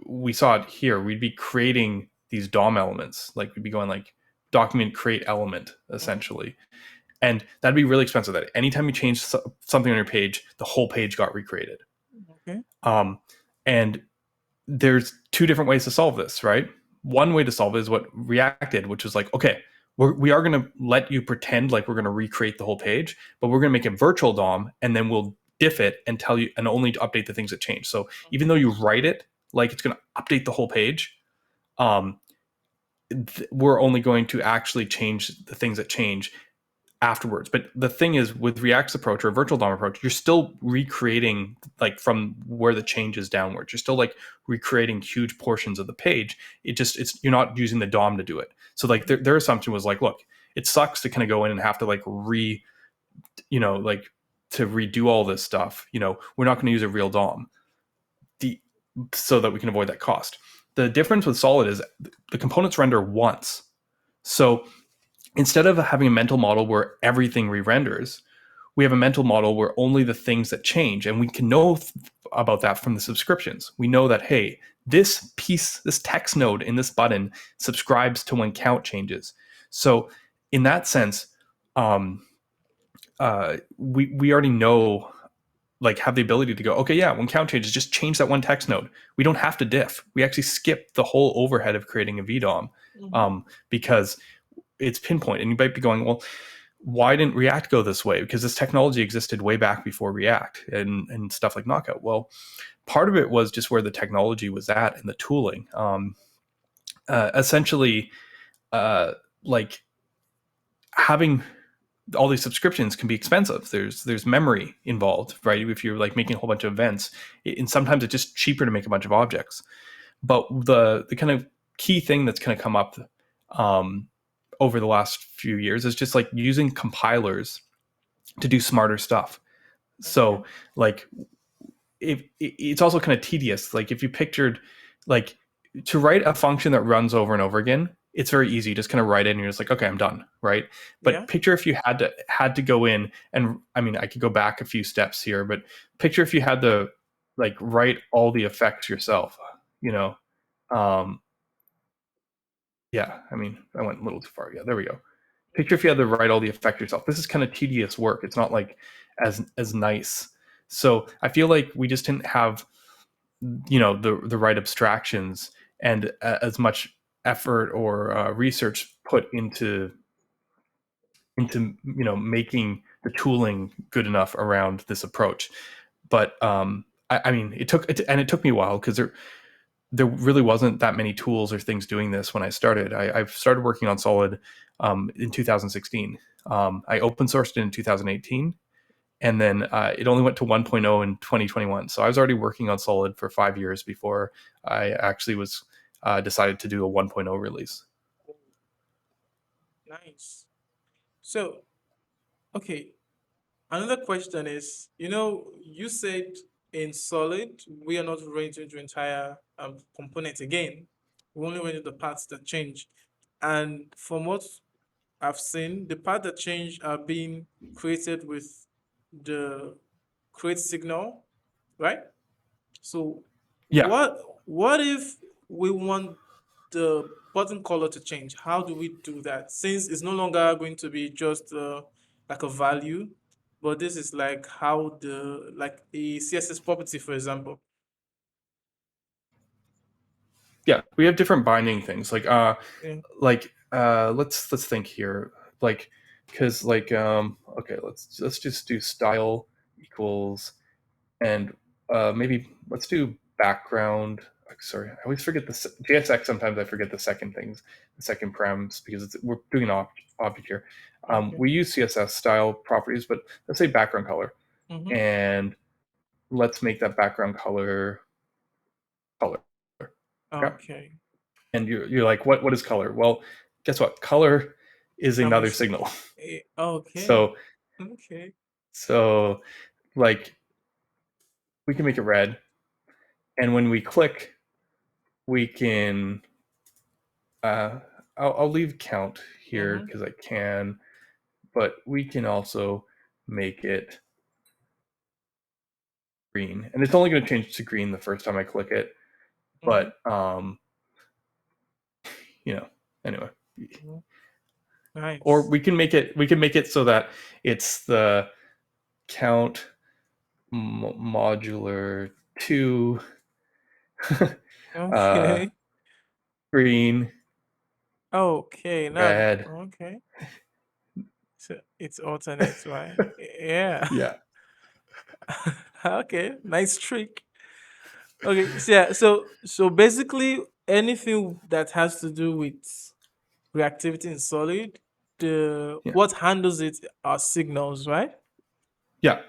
we saw it here. We'd be creating these DOM elements. Like we'd be going like document create element
Mm-hmm.
essentially, and that'd be really expensive. That anytime you change something on your page, the whole page got recreated.
Okay.
Um, and there's two different ways to solve this, right? One way to solve it is what React did, which was like, okay, we are going to let you pretend like we're going to recreate the whole page, but we're going to make it virtual DOM, and then we'll diff it and tell you, and only to update the things that change. So even though you write it like it's going to update the whole page, um, we're only going to actually change the things that change afterwards. But the thing is, with React's approach or a virtual DOM approach, you're still recreating like from where the change is downwards. You're still like recreating huge portions of the page. It's you're not using the DOM to do it. So like their assumption was like, look, it sucks to kind of go in and have to like like to redo all this stuff. We're not going to use a real DOM, the so that we can avoid that cost. The difference with Solid is the components render once. So instead of having a mental model where everything re-renders, we have a mental model where only the things that change, and we can know about that from the subscriptions. We know that, hey, this piece, this text node in this button subscribes to when count changes. So in that sense, we already know, like, have the ability to go, okay, yeah, when count changes, just change that one text node. We don't have to diff. We actually skip the whole overhead of creating a vDOM,
Mm-hmm.
because it's pinpoint. And you might be going, well, why didn't React go this way? Because this technology existed way back before React and stuff like Knockout. Well, part of it was just where the technology was at and the tooling. Essentially, like having all these subscriptions can be expensive. There's memory involved, right? If you're like making a whole bunch of events, and sometimes it's just cheaper to make a bunch of objects. But the kind of key thing that's kind of come up over the last few years is just like using compilers to do smarter stuff.
Okay.
So like it's also kind of tedious. Like if you pictured like to write a function that runs over and over again, it's very easy. You just kind of write it and you're just like, okay, I'm done, right? But
Yeah.
picture if you had to go in, and I mean, I could go back a few steps here, but picture if you had to like write all the effects yourself, you know. Um, yeah, I mean, I went a little too far. Yeah, there we go. Picture if you had to write all the effects yourself. This is kind of tedious work. It's not like as nice. So I feel like we just didn't have the right abstractions and as much effort or research put into making the tooling good enough around this approach. But I mean, it took me a while because there really wasn't that many tools or things doing this when I started. I've started working on Solid in 2016. I open sourced it in 2018, and then it only went to 1.0 in 2021. So I was already working on Solid for 5 years before I actually was decided to do a 1.0 release.
Nice. So, okay. Another question is, you said in Solid, we are not renting the entire component again. We only render the parts that change. And from what I've seen, the parts that change are being created with the create signal, right? So
Yeah,
what if we want the button color to change? How do we do that? Since it's no longer going to be just like a value, but this is like how the like a CSS property, for example.
Yeah, we have different binding things.
Yeah.
Let's think here. Like, because okay, let's just do style equals, and maybe let's do background. Sorry, I always forget the JSX. Sometimes I forget the second things, the second params, because we're doing an object here.
Okay.
We use CSS style properties, but let's say background color,
Mm-hmm.
and let's make that background color. Okay,
Okay.
and you're like, what is color? Well, guess what? Color is another
Chemistry.
signal.
Okay.
So
Okay.
so like we can make it red, and when we click, we can uh, I'll leave count here
Mm-hmm.
because I can, but we can also make it green, and it's only going to change to green the first time I click it.
Mm-hmm.
But you know, anyway,
Mm-hmm.
or
Nice.
we can make it so that it's the count modular 2 uh,
Okay.
green,
Okay. Now,
red.
okay. So it's alternate, right? Yeah.
Yeah,
Okay. Nice trick. Okay. So yeah. So basically, anything that has to do with reactivity in Solid, the
yeah,
what handles it are signals, right?
yeah.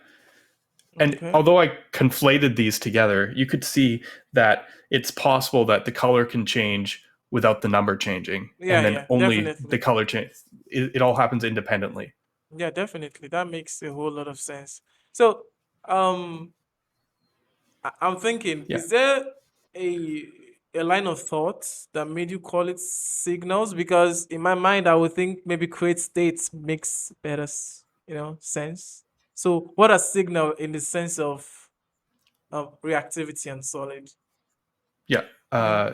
And
Okay.
although I conflated these together, you could see that it's possible that the color can change without the number changing,
Yeah.
and then
Yeah.
only the
Definitely.
color change. It all happens independently.
Yeah. Definitely. That makes a whole lot of sense. So, um, I'm thinking,
Yeah,
is there a line of thought that made you call it signals? Because in my mind, I would think maybe create states makes better, sense. So, what are signal in the sense of reactivity and solid?
yeah.
Yeah,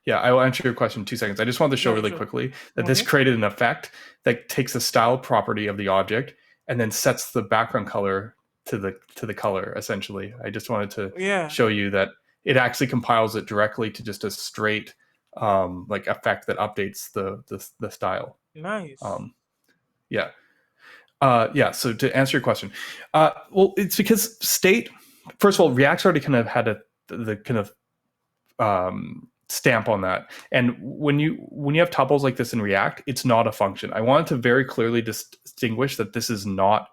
Yeah, I will answer your question in 2 seconds. I just wanted to show
yeah,
really
sure.
quickly that this
Okay.
created an effect that takes the style property of the object and then sets the background color to the color. Essentially, I just wanted to
Yeah,
show you that it actually compiles it directly to just a straight like effect that updates the style.
nice.
Um, yeah, yeah. So to answer your question, well, it's because state. First of all,
Mm-hmm.
React's already kind of had the kind of stamp on that. And when you have tuples like this in React, it's not a function. I wanted to very clearly distinguish that this is not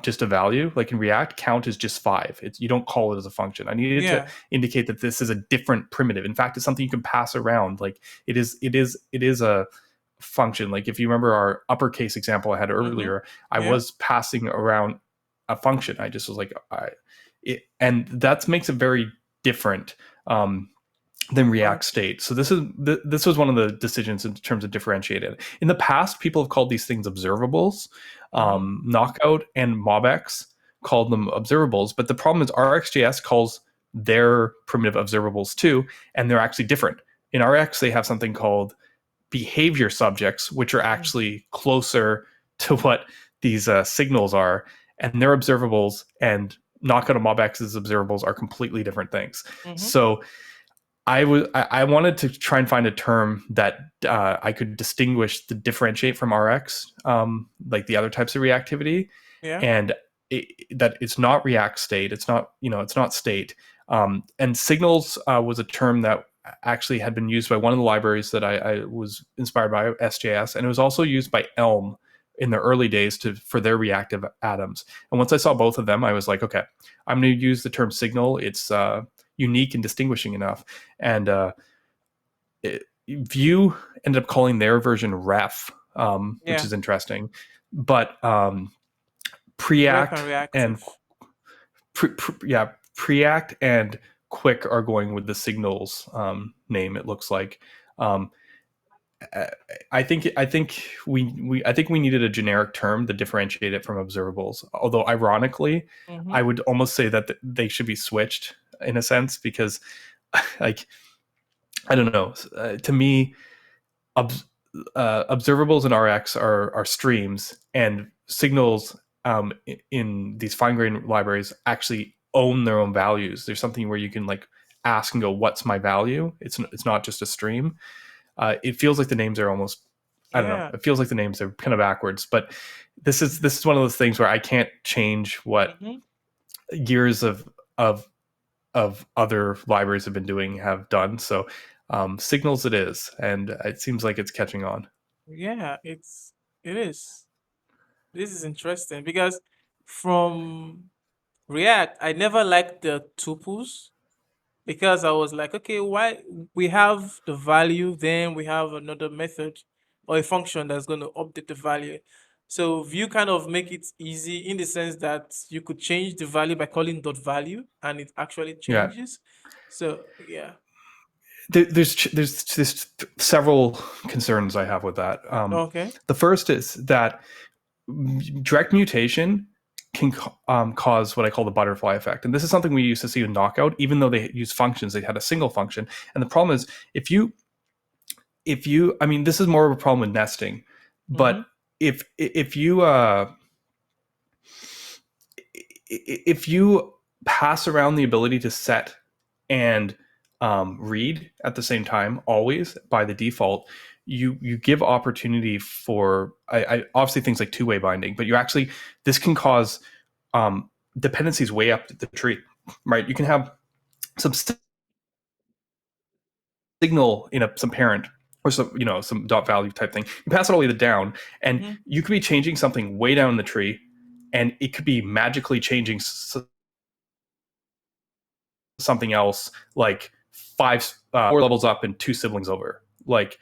just a value. Like in React, count is just 5. You don't call it as a function. I needed to
Yeah.
indicate that this is a different primitive. In fact, it's something you can pass around. Like it is a function. Like if you remember our uppercase example I had
Mm-hmm.
earlier, I
Yeah.
was passing around a function. I just was like, and that makes it very different. Than React
Okay.
State. So this was one of the decisions in terms of differentiated. In the past, people have called these things observables.
Mm-hmm.
Knockout and MobX called them observables, but the problem is RxJS calls their primitive observables too, and they're actually different. In Rx, they have something called behavior subjects, which are actually closer to what these signals are, and their observables and Knockout and MobX's observables are completely different things.
Mm-hmm.
So I wanted to try and find a term that I could distinguish the differentiate from RX, like the other types of reactivity,
Yeah.
and that it's not React state. It's not state. And signals was a term that actually had been used by one of the libraries that I was inspired by, SJS, and it was also used by Elm in the early days for their reactive atoms. And once I saw both of them, I was like, okay, I'm going to use the term signal. It's unique and distinguishing enough. And Vue ended up calling their version ref, which
Yeah.
is interesting. But
Ref and
Preact and
reactive.
yeah, Preact and Quick are going with the signals name. It looks like. Um, I think we needed a generic term to differentiate it from observables. Although ironically,
Mm-hmm.
I would almost say that they should be switched in a sense because, like, I don't know. To me, ob- observables in Rx are streams, and signals in these fine grained libraries actually own their own values. There's something where you can like ask and go, "What's my value?" It's not just a stream. It feels like the names are almost, I don't know.
Yeah.
It feels like the names are kind of backwards, but this is one of those things where I can't change what
Mm-hmm.
years of of other libraries have been doing have done. So signals it is, and it seems like it's catching on.
Yeah, it is. This is interesting because from React, I never liked the tuples because I was like, okay, why we have the value, then we have another method or a function that's going to update the value. So Vue kind of make it easy in the sense that you could change the value by calling dot value and it actually
Yeah,
changes. So yeah.
there's several concerns I have with that.
Okay.
The first is that direct mutation can cause what I call the butterfly effect, and this is something we used to see in Knockout. Even though they use functions, they had a single function, and the problem is if you I mean this is more of a problem with nesting,
Mm-hmm.
but if you if you pass around the ability to set and read at the same time always by the default, you give opportunity for I obviously things like two-way binding, but you actually this can cause dependencies way up the tree, right? You can have some signal in some parent or some dot value type thing. You pass it all the way down, and
Mm-hmm.
you could be changing something way down the tree, and it could be magically changing something else like five four levels up and two siblings over. Like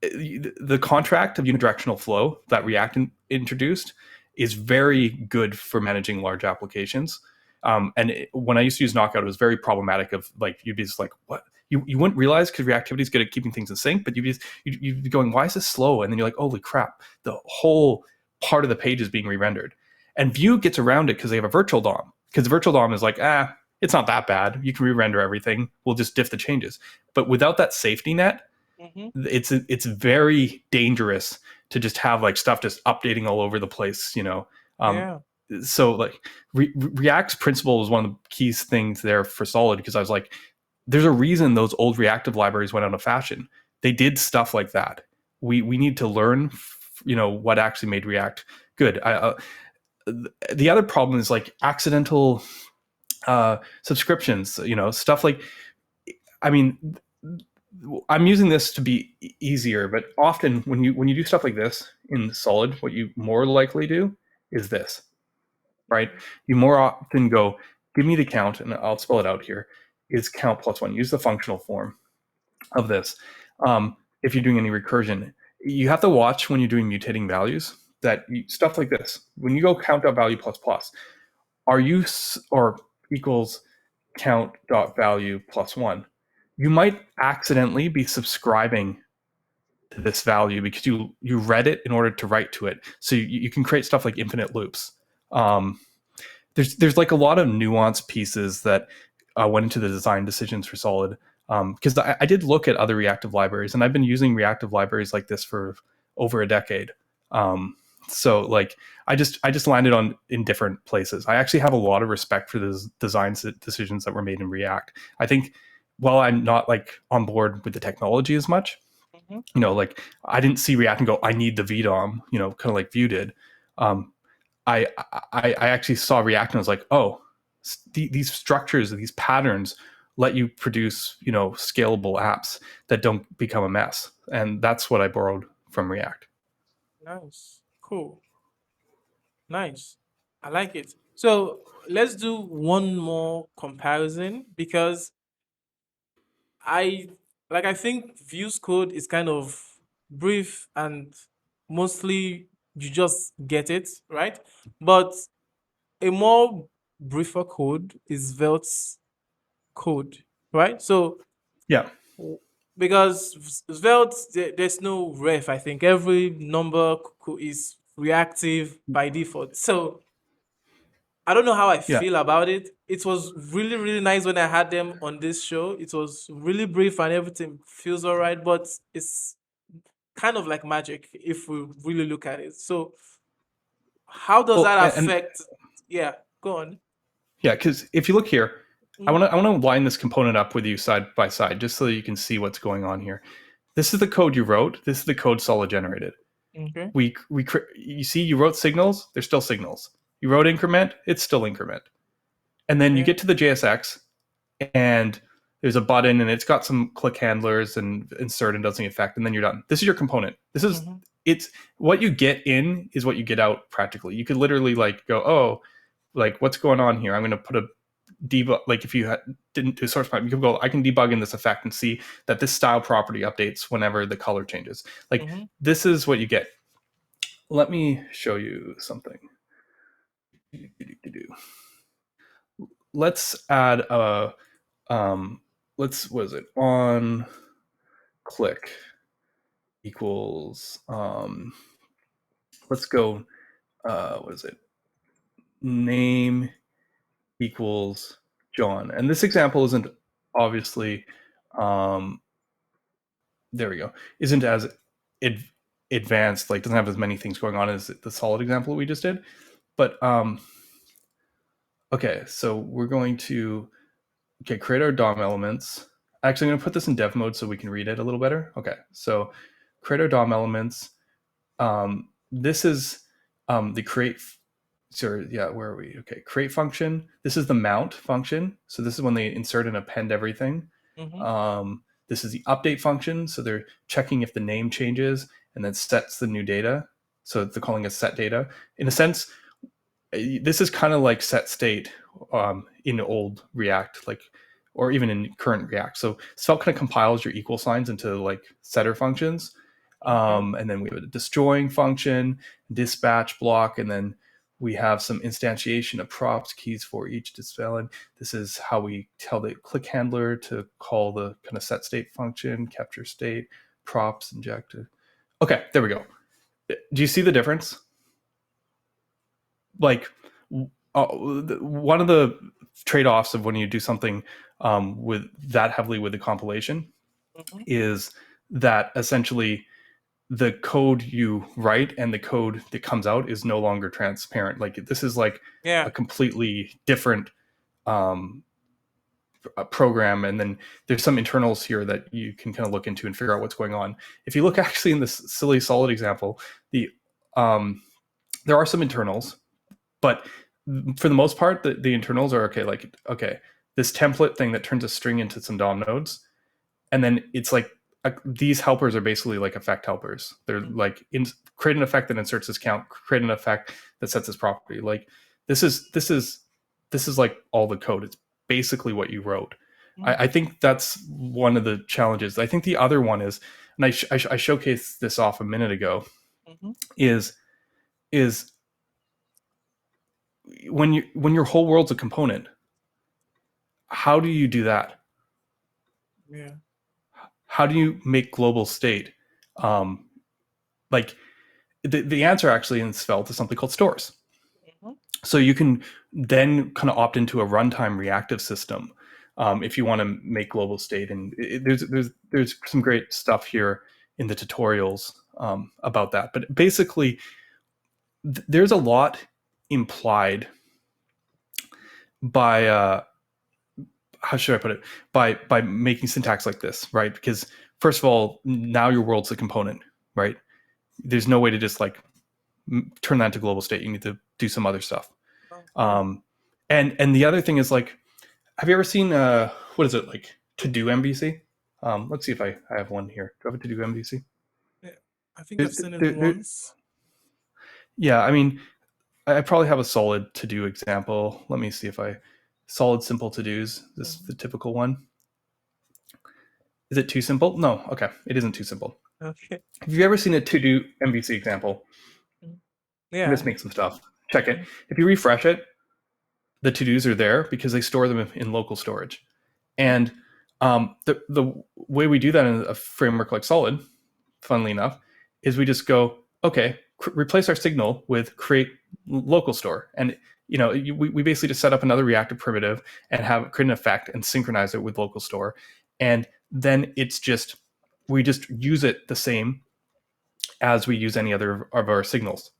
the contract of unidirectional flow that React introduced is very good for managing large applications. When I used to use Knockout, it was very problematic. Of like you'd be just like, what? You wouldn't realize because Reactivity is good at keeping things in sync, but you'd be going, why is this slow? And then you're like, holy crap, the whole part of the page is being re-rendered. And Vue gets around it because they have a virtual DOM. Because the virtual DOM is like, it's not that bad. You can re-render everything. We'll just diff the changes. But without that safety net,
Mm-hmm.
it's very dangerous to just have like stuff just updating all over the place, um
Yeah.
so like React's principle was one of the key things there for Solid, because I was like, there's a reason those old reactive libraries went out of fashion. They did stuff like that. We need to learn what actually made React good. The other problem is like accidental subscriptions, stuff like, I mean, I'm using this to be easier, but often when you do stuff like this in Solid, what you more likely do is this, right? You more often go, give me the count, and I'll spell it out here, is count plus one. Use the functional form of this. If you're doing any recursion, you have to watch when you're doing mutating values that stuff like this. When you go count dot value plus plus, are you or equals count dot value plus one? You might accidentally be subscribing to this value because you read it in order to write to it. So you can create stuff like infinite loops. Um, there's like a lot of nuanced pieces that went into the design decisions for Solid. Because I did look at other reactive libraries, and I've been using reactive libraries like this for over a decade. Um, so like I just landed on in different places. I actually have a lot of respect for the design decisions that were made in React. I think while I'm not like on board with the technology as much,
Mm-hmm.
like I didn't see React and go, I need the vDOM, kind of like Vue did. Um, I actually saw React and I was like, oh, these structures, these patterns let you produce, scalable apps that don't become a mess. And that's what I borrowed from React.
Nice. Cool. Nice. I like it. So let's do one more comparison because I I think Vue's code is kind of brief and mostly you just get it, right? But a more briefer code is Velt's code, right? So
Yeah.
w- because Svelte, there's no ref. I think every number is reactive by default. So I don't know how I
Yeah.
feel about it. It was really, really nice when I had them on this show. It was really brief and everything feels all right, but it's kind of like magic if we really look at it. So how does
Well,
that
and
affect? Yeah, go on.
yeah, because if you look here,
Mm,
I want to line this component up with you side by side, just so that you can see what's going on here. This is the code you wrote. This is the code Solid generated.
okay.
You see, you wrote signals. They're still signals. You wrote increment. It's still increment. And then you
Yeah.
get to the JSX, and there's a button, and it's got some click handlers and insert and does the effect, and then you're done. This is your component. This is
Mm-hmm.
it's what you get in is what you get out practically. You could literally like go, oh, like what's going on here? I'm going to put a debug. Like if you didn't do source pipe, you could go, I can debug in this effect and see that this style property updates whenever the color changes. Like
Mm-hmm.
this is what you get. Let me show you something. Let's add a let's what is it on click equals let's go what is it name equals John, and this example isn't obviously um there we go isn't as ad- advanced, like doesn't have as many things going on as the solid example we just did, but okay, so we're going to create our DOM elements. Actually, I'm going to put this in dev mode so we can read it a little better. Okay, so create our DOM elements. This is the create. Sorry, yeah, where are we? Okay, create function. This is the mount function. So this is when they insert and append everything.
Mm-hmm.
This is the update function. So they're checking if the name changes and then sets the new data. So they're calling it set data. In a sense, this is kind of like set state in old React, like, or even in current React. So Svelte kind of compiles your equal signs into like setter functions.
Okay.
And then we have a destroying function, dispatch block, and then we have some instantiation of props, keys for each dispel. And this is how we tell the click handler to call the kind of set state function, capture state, props, inject. Okay, there we go. Do you see the difference? Like one of the trade-offs of when you do something with that heavily with the compilation
Mm-hmm.
is that essentially the code you write and the code that comes out is no longer transparent. Like this is like a
Yeah.
completely different um, program, and then there's some internals here that you can kind of look into and figure out what's going on. If you look actually in this silly solid example, the there are some internals, but for the most part, the internals are okay. Like, okay, this template thing that turns a string into some DOM nodes, and then it's like these helpers are basically like effect helpers. They're like create an effect that inserts this count, create an effect that sets this property. Like this is this is this is like all the code. It's basically what you wrote.
Mm-hmm.
I think that's one of the challenges. I think the other one is, and I showcased this off a minute ago,
Mm-hmm.
is is when your whole world's a component, how do you do that?
Yeah.
How do you make global state? Um, like the answer actually in Svelte is something called stores.
Mm-hmm.
So you can then kind of opt into a runtime reactive system if you want to make global state. And there's some great stuff here in the tutorials about that. But basically, there's a lot implied by how should I put it, by making syntax like this, right? Because first of all, now your world's a component, right? There's no way to just like turn that into global state. You need to do some other stuff.
Okay.
Um, and the other thing is like, have you ever seen what is it like to do MVC? Let's see if I have one here. Do I have a to do MVC?
Yeah. I think
There,
I've seen it
there, there,
once.
yeah, I mean, I probably have a solid to do example. Let me see if I solid simple to dos. This is
Mm-hmm.
the typical one. Is it too simple? No. Okay, it isn't too simple.
Okay.
Have you ever seen a to do MVC example?
Mm.
And just
Yeah.
make some stuff. Check it.
Mm-hmm.
If you refresh it, the to dos are there because they store them in local storage. And the way we do that in a framework like Solid, funnily enough, is we just go, okay, replace our signal with create local store. And we basically just set up another reactive primitive and have create an effect and synchronize it with local store. And then we just use it the same as we use any other of our signals.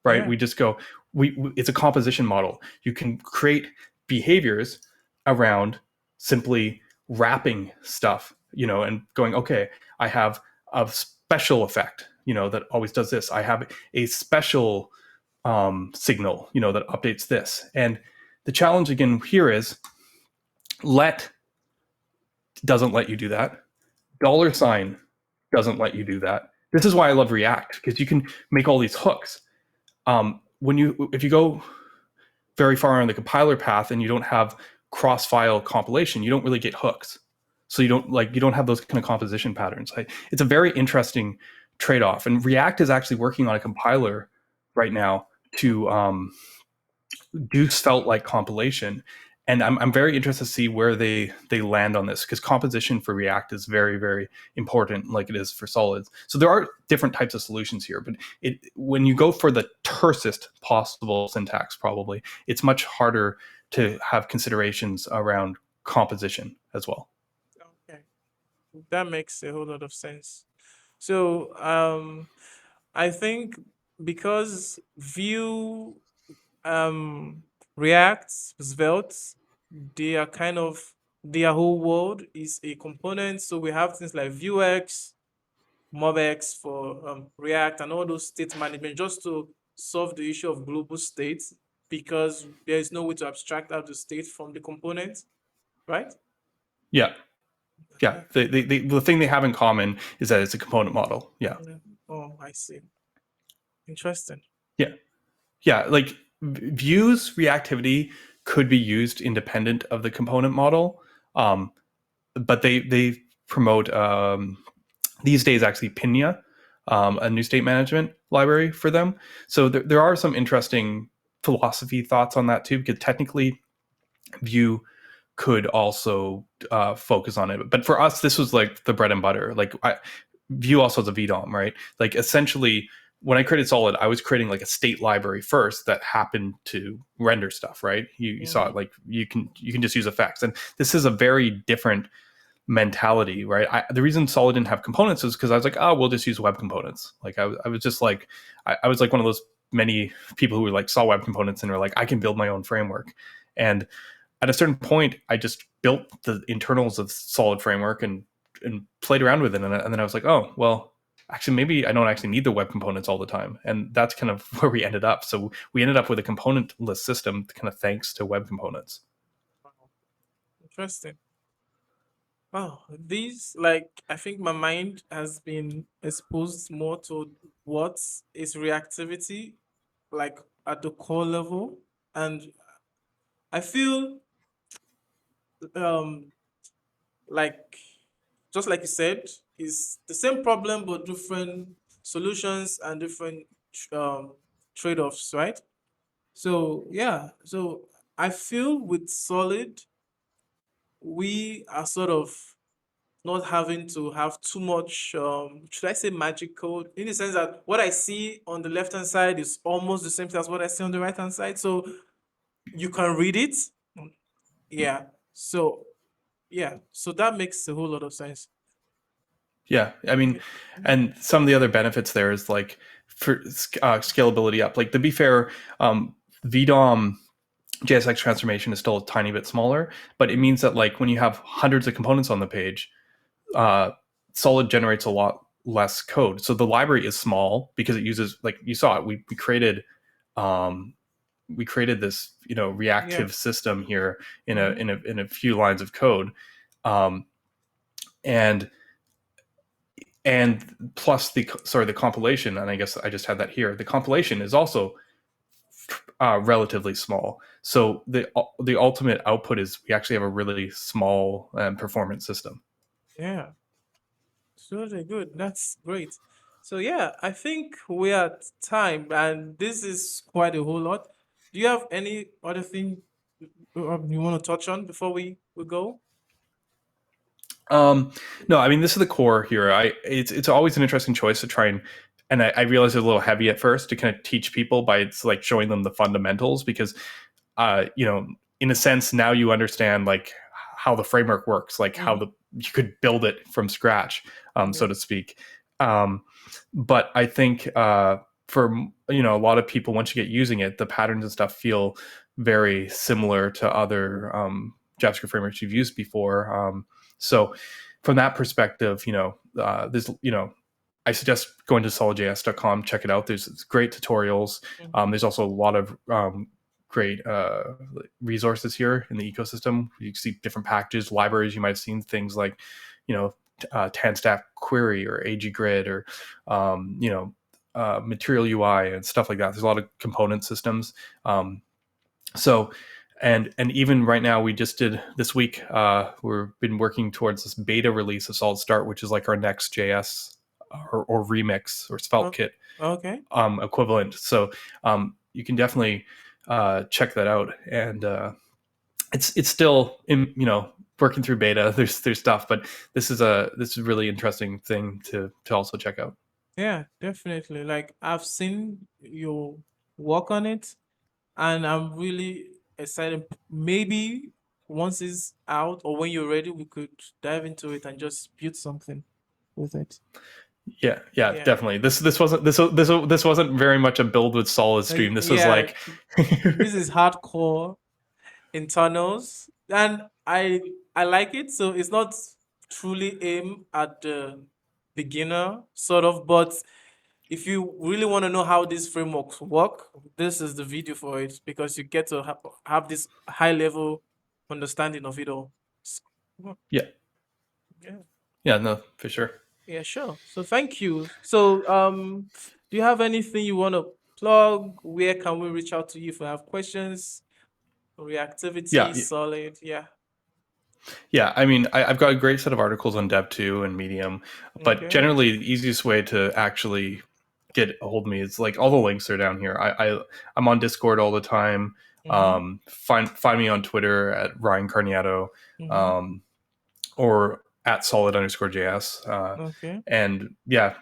right?
Yeah.
We just go, it's a composition model. You can create behaviors around simply wrapping stuff, and going, okay, I have a special effect, that always does this. I have a special signal, that updates this. And the challenge again here is let doesn't let you do that. Dollar sign doesn't let you do that. This is why I love React, because you can make all these hooks. If you go very far on the compiler path and you don't have cross-file compilation, you don't really get hooks. So you don't have those kind of composition patterns. It's a very interesting trade-off. And React is actually working on a compiler right now to do Svelte-like compilation. And I'm very interested to see where they land on this, because composition for React is very, very important, like it is for Solids. So there are different types of solutions here, but when you go for the tersest possible syntax, probably it's much harder to have considerations around composition as well.
Okay. That makes a whole lot of sense. So I think because Vue, um, React, Svelte, they are kind of their whole world is a component. So we have things like Vuex, MobX for React, and all those state management just to solve the issue of global states, because there is no way to abstract out the state from the component, right?
Yeah, yeah.
Yeah.
The thing they have in common is that it's a component model. Yeah,
Yeah. Oh, I see. Interesting.
yeah, yeah. Like Vue's reactivity could be used independent of the component model, but they promote these days actually Pinya, a new state management library for them. So there are some interesting philosophy thoughts on that too, because technically Vue could also focus on it. But for us, this was like the bread and butter. Vue also has a vDOM, right? Like essentially, when I created Solid, I was creating like a state library first that happened to render stuff, right? You saw it,
Mhm.
like you can just use effects, and this is a very different mentality, right? The reason Solid didn't have components is because I was like, oh, we'll just use web components. Like I was just like, I was like one of those many people who like saw web components and were like, I can build my own framework. And at a certain point, I just built the internals of Solid framework and played around with it, and then I was like, oh, well, actually, maybe I don't actually need the web components all the time, and that's kind of where we ended up. So we ended up with a componentless system, kind of thanks to web components.
Wow. Interesting. Wow, these, like, I think my mind has been exposed more to what is reactivity, like at the core level, and I feel um like, just like you said, is the same problem but different solutions and different trade-offs, right? So yeah, so I feel with Solid, we are sort of not having to have too much, should I say, magic code, in the sense that what I see on the left hand side is almost the same thing as what I see on the right hand side. So you can read it. Yeah. So yeah. So that makes a whole lot of sense.
Yeah, I mean,
Okay.
and some of the other benefits there is like for scalability up. Like to be fair, vDOM JSX transformation is still a tiny bit smaller, but it means that like when you have hundreds of components on the page, uh, Solid generates a lot less code. So the library is small because it uses, like you saw it. Um, we created this
Yeah.
reactive system here in a
Mhm.
in a few lines of code, um, and plus the compilation, and I guess I just had that here. The compilation is also relatively small. So the ultimate output is we actually have a really small performance system.
Yeah. So really good. That's great. So yeah, I think we're at time, and this is quite a whole lot. Do you have any other thing you want to touch on before we go?
Um, no, I mean this is the core here. It's always an interesting choice to try and I realize it's a little heavy at first to kind of teach people by it's like showing them the fundamentals, because in a sense now you understand like how the framework works, like how
Mhm.
the you could build it from scratch, so
Yeah.
to speak. Um, but I think for a lot of people, once you get using it, the patterns and stuff feel very similar to other JavaScript frameworks you've used before. So from that perspective, there's I suggest going to solidjs.com, check it out. There's great tutorials.
Mm-hmm.
There's also a lot of great resources here in the ecosystem. You see different packages, libraries. You might have seen things like, TanStack Query or AgGrid or, Material UI and stuff like that. There's a lot of component systems. So, and even right now, we just did this week. We've been working towards this beta release of Solid Start, which is like our next JS or Remix or Svelte
Oh,
kit
okay.
equivalent. So you can definitely check that out. And it's still working through beta. There's stuff, but this is a really interesting thing to also check out.
Yeah, definitely. Like I've seen your work on it, and I'm really excited. Maybe once it's out or when you're ready, we could dive into it and just build something with it.
Yeah,
Yeah.
definitely. This wasn't very much a build with solid stream. This was
Yeah,
like
this is hardcore internals, and I like it. So it's not truly aimed at the beginner sort of, but if you really want to know how these frameworks work, this is the video for it because you get to have this high level understanding of it all. S- well,
yeah,
Yeah,
yeah, no, for sure.
yeah, sure. So thank you. So do you have anything you want to plug? Where can we reach out to you if we have questions?
Yeah,
Reactivity, solid, yeah.
yeah. I mean, I've got a great set of articles on Dev2 and Medium, but
Okay.
generally, the easiest way to actually get a hold of me is like all the links are down here. I'm on Discord all the time.
Mm-hmm.
Find me on Twitter at Ryan Carniato.
Mm-hmm.
Um, or at solid_js.
Okay.
And yeah,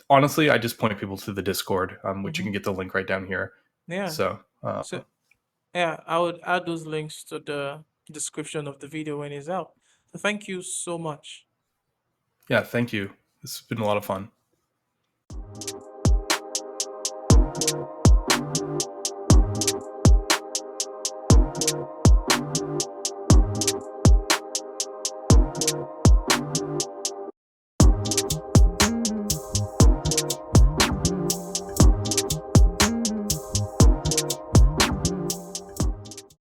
honestly, I just point people to the Discord, which you
Mm-hmm.
can get the link right down here.
Yeah.
So
So yeah, I would add those links to the description of the video when it's out. So thank you so much.
yeah, thank you. This has been a lot of fun.